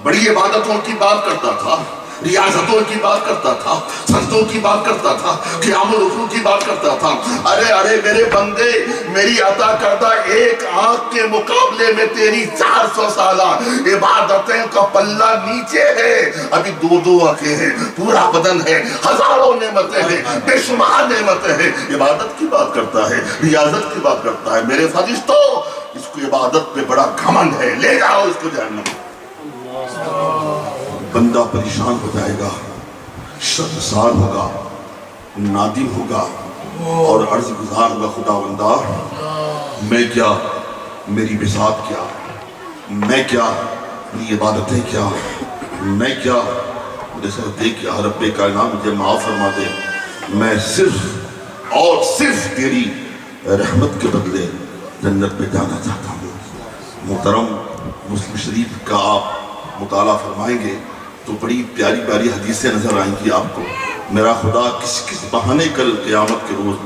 بڑی عبادتوں کی بات کرتا تھا، ریاضتوں کی بات کرتا تھا، سجدوں کی بات کرتا تھا، قیام و رکوع کی بات کرتا تھا، ارے میرے بندے میری عطا کردہ ایک آنکھ کے مقابلے میں تیری 400 سالہ عبادتیں کا پلہ نیچے ہے، ابھی 2 آنکھیں ہیں، پورا بدن ہے، ہزاروں نعمتیں ہیں، بے شمار نعمتیں ہیں، عبادت کی بات کرتا ہے، ریاضت کی بات کرتا ہے۔ میرے فرشتوں اس کو عبادت پہ بڑا گھمنڈ ہے، لے جاؤ اس کو جہنم۔ بندہ پریشان ہو جائے گا، شرمسار ہوگا، نادم ہوگا اور عرض گزار ہوگا خدا بندہ میں کیا، میری بساط کیا، میں کیا، میری عبادتیں کیا، میں کیا، مجھے سردے کیا، رب کائنات مجھے معاف فرما دے، میں صرف اور صرف تیری رحمت کے بدلے جنت میں جانا چاہتا ہوں۔ محترم مسلم شریف کا آپ مطالعہ فرمائیں گے تو بڑی پیاری پیاری حدیثیں نظر آئیں گی آپ کو۔ میرا خدا کس بہانے کل قیامت کے روز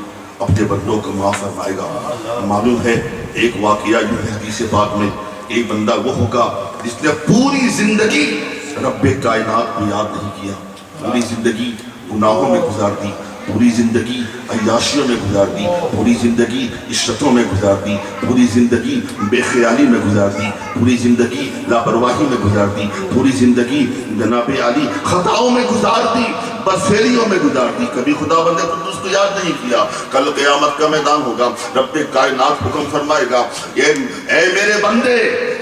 اپنے بندوں کو معاف فرمائے گا۔ معلوم ہے ایک واقعہ یوں ہے حدیث پاک میں، ایک بندہ وہ ہوگا جس نے پوری زندگی رب کائنات کو یاد نہیں کیا، پوری زندگی گناہوں میں گزار دی، پوری زندگی عیاشیوں میں گزار دی، پوری زندگی عشرتوں میں گزار دی، پوری زندگی بے خیالی میں گزار دی، پوری زندگی لاپرواہی میں گزار دی، پوری زندگی جناب عالی خطاؤں میں گزار دی، بدفعلیوں میں گزار دی، کبھی خدا بندے قدوس کو یاد نہیں کیا۔ کل قیامت کا میدان ہوگا، رب کائنات حکم فرمائے گا اے میرے بندے،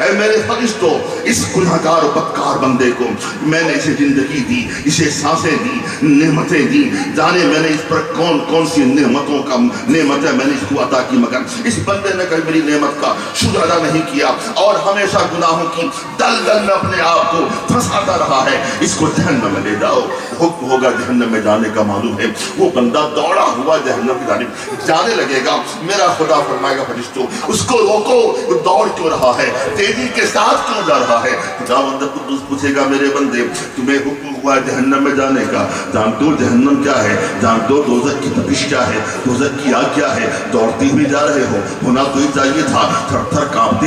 اے میرے فرشتوں، اس گناہگار و بدکار بندے کو میں نے اسے زندگی دی، اسے سانسیں دی، نعمتیں دی، جانے میں نے اس پر کون سی نعمتیں میں نے اس کو عطا کی، مگر اس بندے نے کبھی میری نعمت کا شکر ادا نہیں کیا اور ہمیشہ گناہوں کی دلدل میں اپنے آپ کو پھنساتا رہا ہے، اس کو جہنم میں لے جاؤ۔ حکم ہوگا جہنم میں جانے کا، معلوم ہے وہ بندہ دوڑا ہوا جہنم کی جانب جانے لگے گا۔ میرا خدا فرمائے گا فرشتوں اس کو روکو، وہ دوڑ کیوں رہا ہے، تیزی کے ساتھ کیوں جا رہا ہے؟ خدا بندہ قدوس پوچھے گا میرے بندے تمہیں حکم ہوا جہنم میں جانے کا، جانتے ہو جہنم کیا ہے، جانتے ہو دوزخ کی تپش کیا ہے، دوزخ کی آگ کیا ہے، دوڑتی ہوئی جا رہے ہو، ہونا تو ہی چاہیے تھا، تھر تھر کانپتے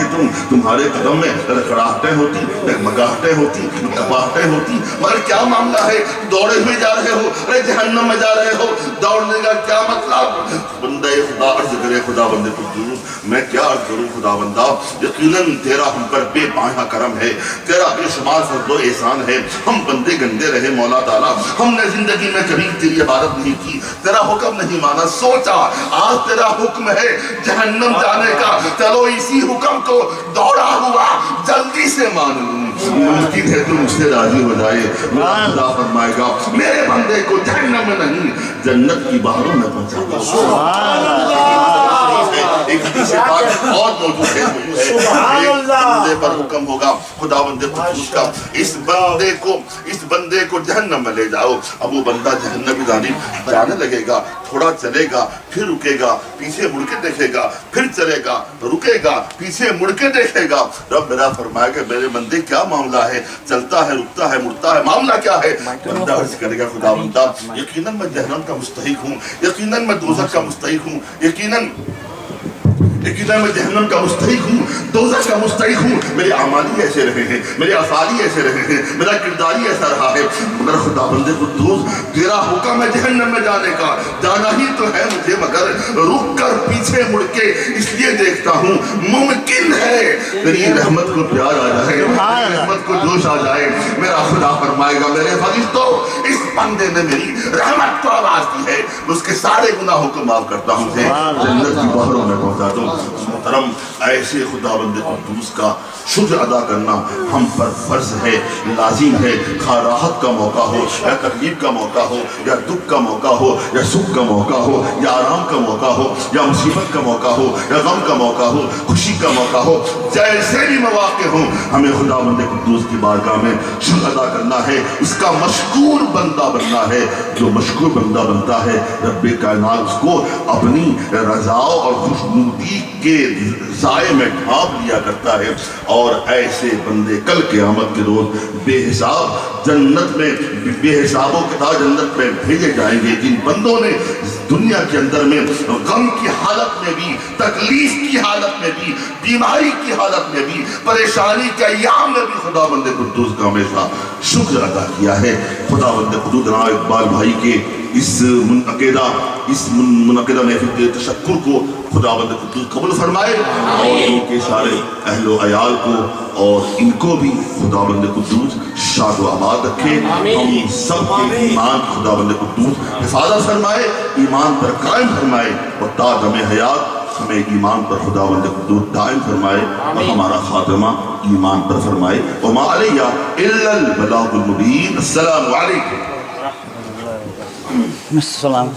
تمہارے قدم میں لڑکڑاہٹیں ہوتی، ڈگمگاہٹیں ہوتی، کپاہٹیں ہوتی، مگر کیا معاملہ ہے، دوڑے ہوئے جا رہے ہو، ارے جہنم میں جا رہے ہو، دوڑنے کا کیا مطلب؟ بندہ خدا عرض کرے خدا بندے قدوس میں کیا عرض کروں خداوندہ، یقیناً تیرا ہم پر بے پایہ کرم ہے، تیرا بے شمار فضل و احسان ہے. ہم بندے گندے رہے مولا تعالیٰ، ہم نے زندگی میں کبھی تیری عبادت نہیں کی، تیرا حکم نہیں مانا. سوچا آج تیرا حکم ہے جہنم جانے کا، چلو اسی حکم کو دوڑا ہوا جلدی سے مان لوں. ممکن ہے تو مجھ سے راضی ہو جائے. میرا خدا فرمائے گا میرے بندے کو جہنم میں نہیں جنت کی باہروں میں پہنچا دو. ایک حدیث پاک اور موجود ہے، ایک بندے پر حکم ہوگا خداوند قدوس کا، اس بندے کو جہنم میں لے جاؤ. اب وہ بندہ جہنم کی جانب جانے لگے گا، تھوڑا چلے گا پھر رکے گا، پیچھے مڑ کے دیکھے گا، پھر چلے گا رکے گا، پیچھے مڑ کے دیکھے گا. رب میرا فرمایا کہ میرے بندے کیا معاملہ ہے، چلتا ہے رکتا ہے مڑتا ہے، معاملہ کیا ہے؟ بندہ عرض کرے گا خداوندہ یقیناً میں جہنم کا مستحق ہوں، یقیناً میں دوزخ کا مستحق ہوں، یقیناً میں جہنم کا مستحق ہوں، دوزخ کا مستحق ہوں. میرے اعمالی ایسے رہے ہیں، میرے افعالی ایسے رہے ہیں، میرا کرداری ایسا رہا ہے، مگر خداوند قدوس تیرا حکم ہے جہنم میں جانے کا، جانا ہی تو ہے مجھے، مگر رک کر پیچھے مڑ کے اس لیے دیکھتا ہوں ممکن ہے تیری رحمت کو پیار آ جائے، تیری رحمت کو جوش آ جائے. میرا خدا فرمائے گا میرے فرشتوں اس بندے نے میری رحمت کو آواز دی ہے، اس کے سارے گناہوں کو معاف کرتا ہوں، جنت کی باہروں میں پہنچا دوں. محترم ایسے خداوند قدوس کا شکر ادا کرنا ہم پر فرض ہے، لازم ہے. خواہ راحت کا موقع ہو یا تکلیف کا موقع ہو یا دکھ کا موقع ہو یا سکھ کا موقع ہو یا آرام کا موقع ہو یا مصیبت کا موقع ہو یا غم کا موقع ہو، خوشی کا موقع ہو، جیسے بھی مواقع ہوں ہمیں خداوند قدوس کی بارگاہ میں شکر ادا کرنا ہے، اس کا مشکور بندہ بننا ہے. جو مشکور بندہ بنتا ہے رب کائنات اس کو اپنی رضا اور خوشنودی کے سائے میں ڈھانپ لیا کرتا ہے. اور ایسے بندے کل قیامت کے روز بے حساب جنت میں، بے حساب و کتاب جنت میں بھیجے جائیں گے. جن بندوں نے دنیا کے اندر میں غم کی حالت میں بھی، تکلیف کی حالت میں بھی، بیماری کی حالت میں بھی، پریشانی کے ایام میں بھی خداوند قدوس کا ہمیشہ شکر ادا کیا ہے. خداوند قدوس جناب اقبال بھائی کے اس منعقدہ محفل تشکر کو خداوند قدوس قبول فرمائے، اور ان کے سارے اہل و عیال کو اور ان کو بھی خداوند قدوس شاد و آباد رکھے. ہم سب کے ایمان خداوند قدوس حفاظت فرمائے، ایمان پر قائم فرمائے، اور تا دم حیات ہمیں ایمان پر خداوند قدوس دائم فرمائے، اور ہمارا خاتمہ ایمان پر فرمائے. وما علیہ الا البلاغ المبین. السلام علیکم.
السلام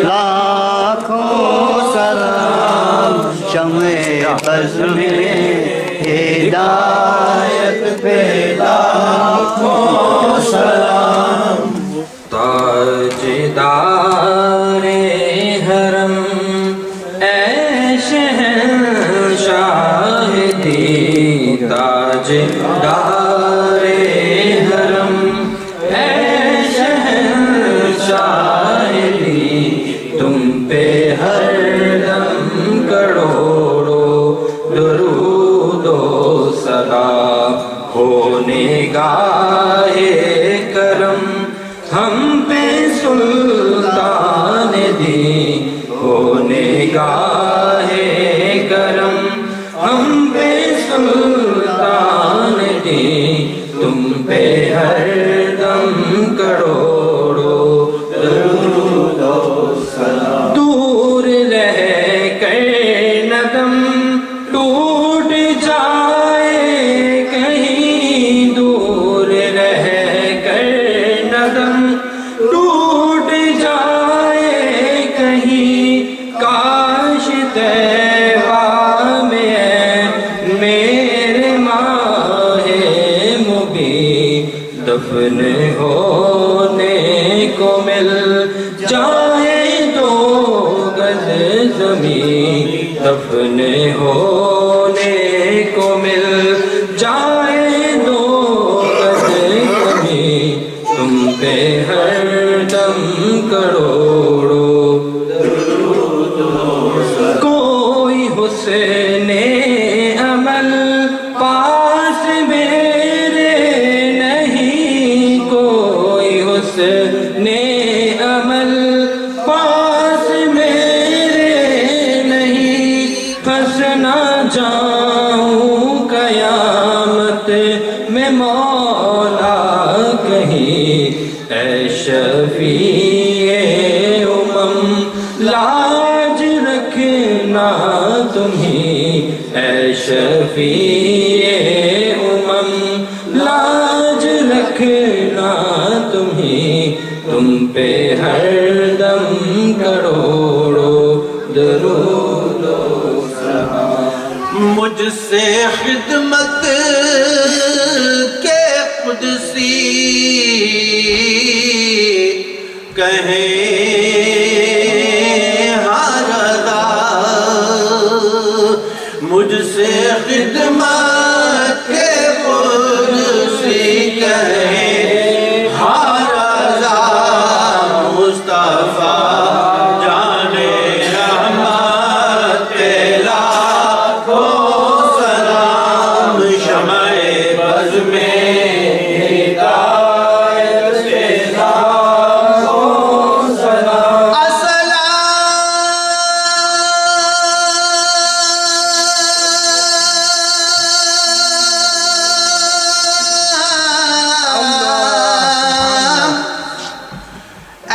لاکھوں سلام شمع بز میں ہدایت پہ لاکھوں سلام.
تاجدار حرم اے شہنشاہ دی، تاجدار نگاہ کرم ہم پہ سلطان دی، ہو نگاہ کرم ہم پہ سلطان دی، تم پہ ہر دم کروڑو درود و سلام. دور رہ کر ندم ٹوٹ جائے کہیں، دور رہ کر ندم ٹوٹ جائے کہیں، کاش طیبہ میں میرے ماہ مبین دفن ہونے کو مل جائے دو گز زمین، دفن ہونے کو مل جائے دو گز زمین، تم پہ ہر دم کروڑو کوئی حسن عمل پاس میرے نہیں، کوئی حسن عمل مولا کہیں اے شفیع امم لاج رکھنا تمہیں اے شفیع امم لاج رکھنا تمہیں تم پہ ہر دم کروڑوں درود و سلام
مجھ سے خدمت کے قدسی کہیں ہر رضا مجھ سے خدمت کے قدسی کہیں ہر رضا مصطفیٰ جانے رحمت لاکھوں سلام شمع بز میں ہدایت سے لاکھوں سلام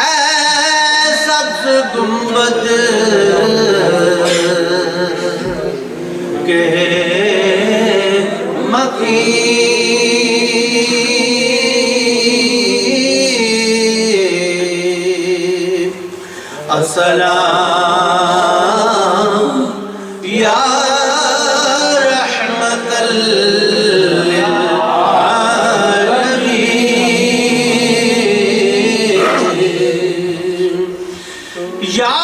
اے سبز گنبد کے مقیم السلام یا رحمت للعالمین یا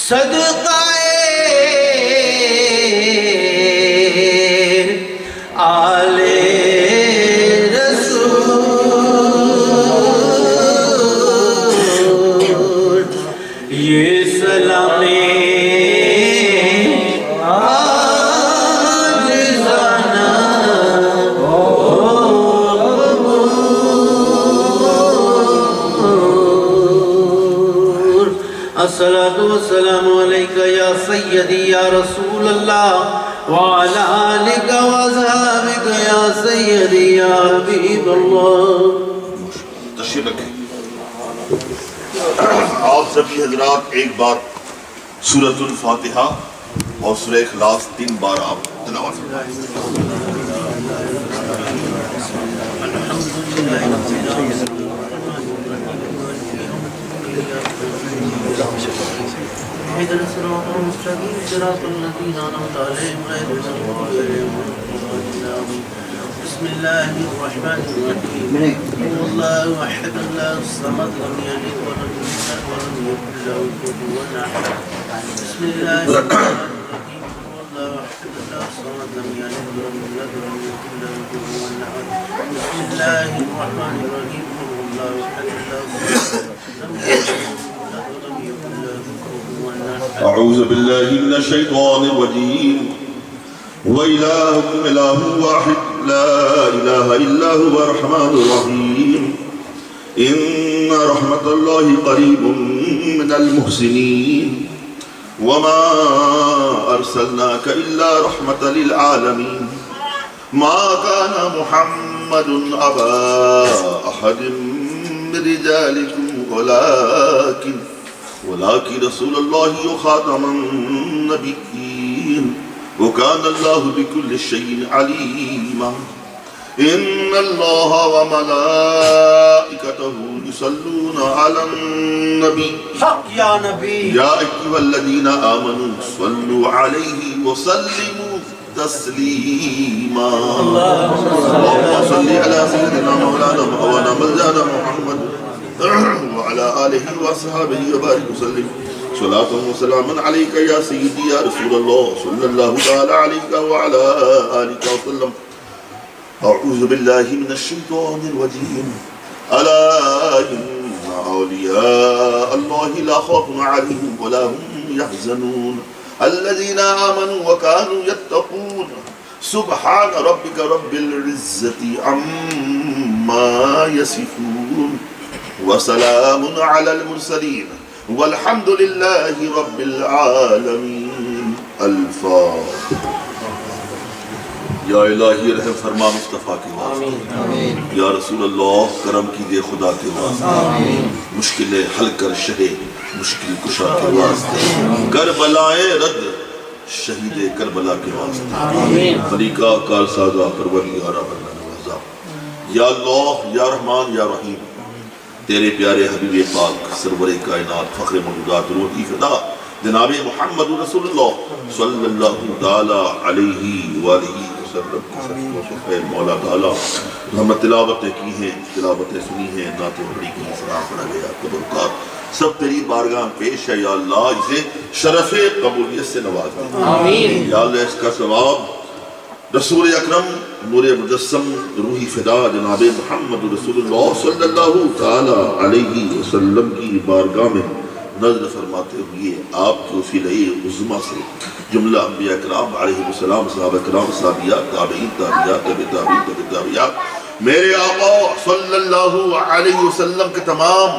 صدقائے آل رسول یہ سلامی الصلاة والسلام عليك يا سيدي يا رسول الله وعلى آلك وأصحابك يا سيدي يا حبيب الله
تشریف رکھیں آپ سبھی حضرات ایک بار سورۃ الفاتحہ اور سورہ اخلاص 3 بار آپ تلاوت فرمائیں
اهدنا الصراط المستقيم صراط الذين أنعمت عليهم غير المغضوب عليهم ولا الضالين بسم الله الرحمن الرحيم هو الله أحد الله الصمد لم يلد ولم يولد ولم يكن له كفوا أحد بسم الله الرحمن الرحيم هو الله أحد الله الصمد لم يلد ولم يولد ولم يكن له كفوا أحد بسم الله الرحمن الرحيم هو الله أحد الله الصمد لم يلد ولم يكن له كفوا أحد
أعوذ بالله من الشيطان الرجيم وإلهكم إله واحد لا إله إلا هو الرحمن الرحيم إن رحمة الله قريب من المحسنين وما أرسلناك إلا رحمة للعالمين ما كان محمد أبا أحد من رجالكم ولكن رسول الله وخاتم النبيين وكان الله بكل شيء عليما إن الله وملائكته يصلون على النبي
حق يا نبي
يا أيها الذين آمنوا صلوا عليه وسلموا تسليما اللهم صل على سيدنا مولانا ملجانا محمد وعلى آله وصحبه وبارك وسلم صلاة وسلاما عليك يا سيدي يا رسول الله صلى الله تعالى عليك وعلى آلك وسلم أعوذ بالله من الشيطان الرجيم ألا إن أولياء الله لا خوف عليهم ولا هم يحزنون الذين آمنوا وكانوا يتقون سبحان ربك رب العزة عما عما يصفون وسلام على المرسلين والحمد لله رب العالمین. الفاتحہ. یا الہی رحم فرما مصطفیٰ کے واسطے، یا رسول اللہ کرم کیجئے خدا کے واسطے، مشکلیں حل کر شہ مشکل کشا کے واسطے، کربلائے رد شہید کربلا کے واسطے، خلیقہ کارسازہ پروردگارہ بندہ نوازہ. یا اللہ یا رحمان یا رحیم، تیرے پیارے حبیب پاک سرور کائنات فخر موجودات روحی فدا جناب محمد رسول اللہ صلی اللہ تعالی علیہ وآلہ وسلم. مولا تعالی ہم تلاوتیں کی ہیں، تلاوتیں سنی ہیں، نعتیں پڑھی کی، سلام پڑھا گیا، تبرکات سب تیری بارگاہ پیش ہے. یا اللہ اسے شرف قبولیت سے نواز دے. یا اللہ اس کا ثواب رسول اکرم نور مجسم روحی فدا جناب محمد رسول اللہ صلی اللہ تعالی علیہ وسلم کی بارگاہ میں نظر فرماتے ہوئے آپ کے وسیلہ عظمیٰ سے جملہ انبیاء کرام علیہ السلام، صحابہ کرام، صحابیات، تابعین، تابعیات، تابعین، تابعیات، میرے آقا صلی اللہ علیہ وسلم کے تمام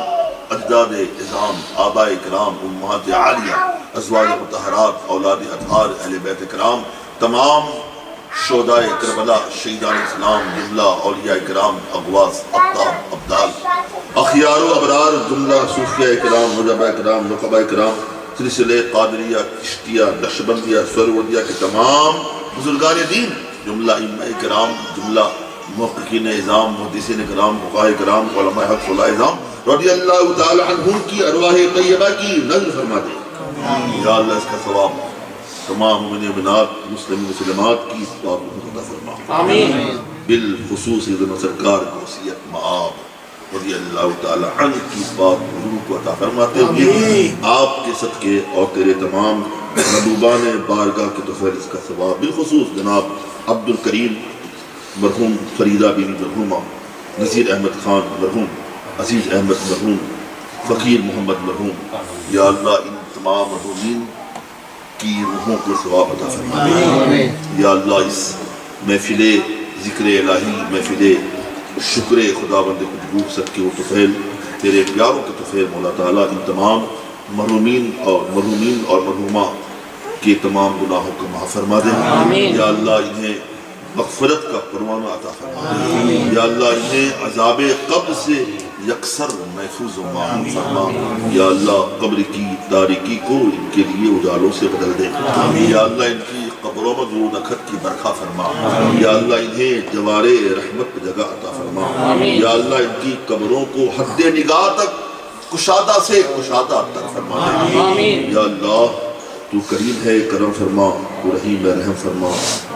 اجداد اعظام، آباء کرام، امہات عالیہ، ازواج مطہرات، اولاد اطہار، اہل بیت کرام، تمام شہداء کربلا، شہیدان اسلام، جملہ اولیاء کرام، اغواث، ابطال، ابدال، اخیار و ابرار، جملہ صوفیاء کرام، نجباء کرام، نقباء کرام، سلسلہ قادریہ، چشتیہ، نقشبندیہ، سہروردیہ کے تمام بزرگان دین، جملہ ائمہ کرام، جملہ محققین اعظام، محدثین کرام، فقہاء کرام، علماء حق صلاح اعظام رضی اللہ تعالی عنہم کی ارواح طیبہ کی نظر فرما دے. یا اللہ اس کا ثواب تمام مومن مومنات، مسلم مسلمات کی عطا فرما. بالخصوص ابن سرکار کو وصیت مآب رضی اللہ تعالی عنہ کی بات حضور کو عطا فرماتے ہوئے آپ کے صدقے اور تیرے تمام محبوبان بارگاہ کے طفیل اس کا ثواب، بالخصوص جناب عبد الکریم مرحوم، فریدہ بیوی مرحومہ، نذیر احمد خان مرحوم، عزیز احمد مرحوم، فقیر محمد مرحوم. یا اللہ ان تمام مرحومین کی روحوں کو ثواب عطا فرما. یا اللہ اس محفل ذکر الہی، محفل شکر خداوند قدوس صدقے و طفیل تیرے پیاروں کے طفیل مولا تعالیٰ ان تمام مرحومین اور مرحومہ کے تمام گناہوں کو معاف فرما دے. یا اللہ انہیں مغفرت کا پروانہ عطا فرما دے. یا اللہ انہیں عذاب قبر سے یکسر محفوظ و معصوم فرما. یا اللہ قبر کی تاریکی کو ان کے لیے اجالوں سے بدل دے. یا اللہ ان کی قبروں میں ضرور نکھت کی برکھا فرما. یا اللہ انہیں جوار رحمت پر جگہ عطا فرما. یا اللہ ان کی قبروں کو حد نگاہ تک کشادہ سے کشادہ تر فرما دے. یا اللہ تو کریم ہے، کرم فرما، تو رحیم ہے، رحم فرما.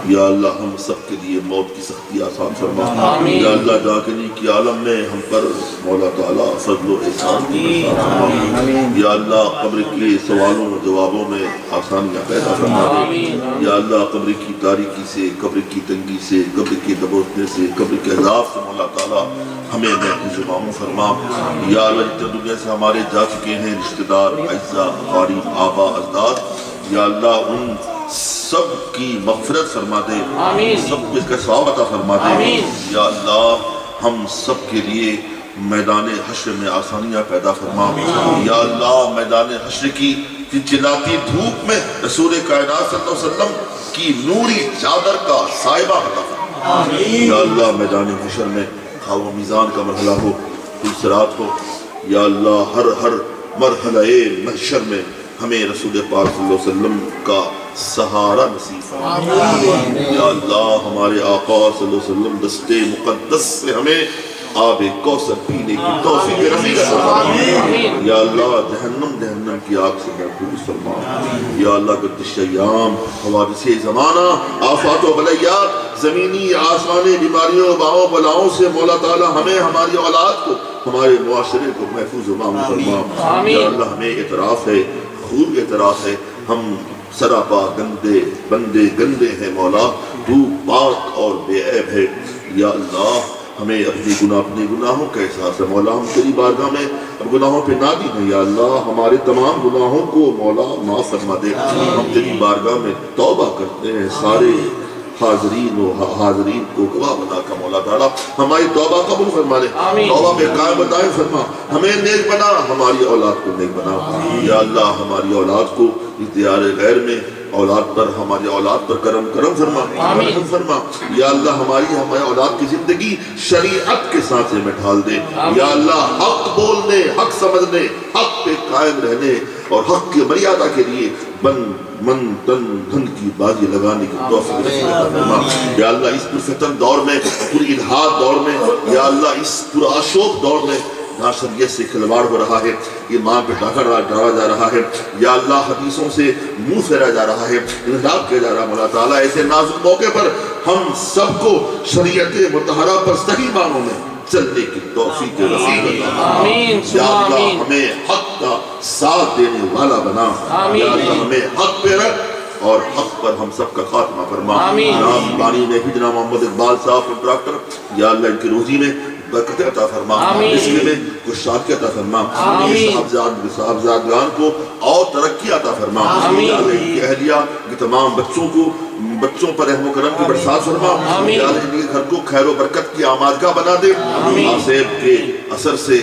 یا اللہ ہم سب کے لیے موت کی سختی آسان فرما. یا اللہ جاگنی کی عالم میں ہم پر مولا تعالیٰ فضل و احسان کی برسات فرما. یا اللہ قبر کے سوالوں و جوابوں میں آسانیاں پیدا فرما دے. یا اللہ قبر کی تاریکی سے، قبر کی تنگی سے، قبر کے دبوچنے سے، قبر کے عذاب سے مولا تعالیٰ ہمیں محفوظ و معصوم فرما. یا اللہ جتنے دنیا سے ہمارے جا چکے ہیں رشتہ دار، اعزاء، اقارب، آبا، اجداد، یا اللہ ان سب کی مغفرت فرما دے، سب کو اس کا ثواب عطا فرما دے. یا اللہ ہم سب کے لیے میدان حشر میں آسانیاں پیدا فرما. یا اللہ میدان حشر کی چلاتی دھوپ میں رسول کائنات صلی اللہ علیہ وسلم کی نوری چادر کا سائبہ عطا فرما. یا اللہ میدان حشر میں خواہ و میزان کا مرحلہ ہو، صراط ہو، یا اللہ ہر مرحلہ محشر میں ہمیں رسول پاک صلی اللہ علیہ وسلم کا سہارا نصیب فرما. یا اللہ ہمارے آقا صلی اللہ علیہ وسلم دستے مقدس سے ہمیں آب کوثر پینے کی توفیق رفیق فرما. یا اللہ جہنم کی آگ سے محفوظ فرما. یا اللہ گردش ایام، حوادث زمانہ، آفات و بلیات، زمینی آسمانی بیماریوں باؤں بلاؤں سے مولا تعالیٰ ہمیں، ہماری اولاد کو، ہمارے معاشرے کو محفوظ و معصوم فرما. یا اللہ ہمیں اعتراف ہے، خوب اعتراف ہے، ہم سراپا گندے بندے گندے ہیں مولا، تو پاک اور بے عیب ہے. یا اللہ ہمیں اپنے گناہوں کا احساس ہے مولا، ہم تیری بارگاہ میں اب گناہوں پہ نادم ہیں. یا اللہ ہمارے تمام گناہوں کو مولا معاف فرما دے. ہم تیری بارگاہ میں توبہ کرتے ہیں، سارے حاضرین کو گواہ بنا کر مولا تعالیٰ ہماری توبہ قبول فرما لے، توبہ میں قائم دائم فرما، ہمیں نیک بنا، ہماری اولاد کو نیک بنا۔ یا اللہ ہماری اولاد کو اس دیار غیر میں اولاد پر، ہماری اولاد پر کرم فرما، رحم فرما۔ یا اللہ ہماری اولاد کی زندگی شریعت کے ساتھ میں ڈھال دے۔ یا اللہ حق بولنے، حق سمجھنے، حق پہ قائم رہنے اور حق کی مریادہ کے لیے من تن دھن کی بازی لگانے کی توفیق عطا فرما۔ یا اللہ اس پرفتن دور میں، پوری الہاد دور میں، یا اللہ اس پورا اشوک دور میں جہاں شریعت سے کھلواڑ ہو رہا ہے، ایمان پہ ڈالا جا رہا ہے، یا اللہ حدیثوں سے منہ پھیرا جا رہا ہے، انحراف کیا جا رہا ہے، مولا تعالیٰ ایسے نازک موقع پر ہم سب کو شریعت مطہرہ پر صحیح معنوں میں چلنے کی توفیق نصیب فرما۔ یا اللہ ہمیں حق کا ساتھ دینے والا بنا۔ یا اللہ ہمیں حق پہ رکھ اور حق پر ہم سب کا خاتمہ فرما۔ جناب بانی نے بھی جناب محمد اقبال صاحب کنٹریکٹر، یا اللہ ان کی روزی میں برکت عطا فرما، اس میں کشادگی عطا فرما، صاحبزادگان کو اور ترقی عطا فرما۔ یا اللہ ان کی اہلیہ کی تمام بچوں پر رحم و کرم کی برسات فرما۔ یا اللہ ان کے گھر کو خیر و برکت کی آمادگاہ بنا دے، آسیب کے اثر سے،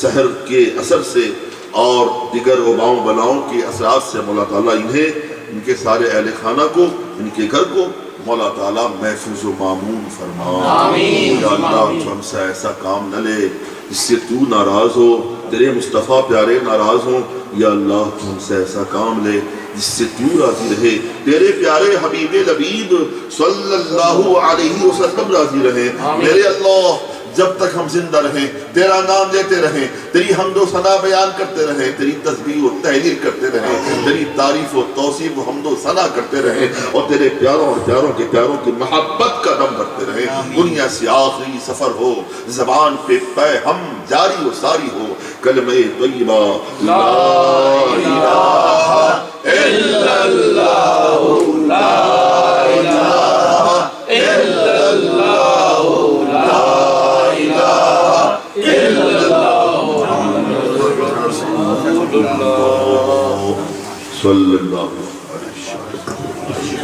سحر کے اثر سے اور دیگر وباؤں بلاؤں کے اثرات سے مولا تعالیٰ انہیں، ان کے سارے اہل خانہ کو، ان کے گھر کو مولا تعالیٰ محفوظ و معمون فرما۔ یا اللہ تو ہم سے ایسا کام نہ لے جس سے تو ناراض ہو، تیرے مصطفیٰ پیارے ناراض ہوں۔ یا اللہ تو ہم سے ایسا کام لے جس سے تو راضی رہے، تیرے پیارے حبیب لبیب صلی اللہ علیہ وسلم راضی رہے۔ میرے اللہ جب تک ہم زندہ رہیں، تیرا نام لیتے رہیں، تیری حمد و ثنا بیان کرتے رہیں، تیری تسبیح و تحلیل کرتے رہیں، تیری تعریف و توصیف و حمد و ثنا کرتے رہیں، اور تیرے پیاروں اور پیاروں کی محبت کا دم بھرتے رہیں۔ دنیا سے آخری سفر ہو، زبان پہ پے ہم جاری و ساری ہو، کلمہ طیبہ لا الہ الا اللہ، لا الہ الا اللہ، صلی اللہ علیہ وسلم۔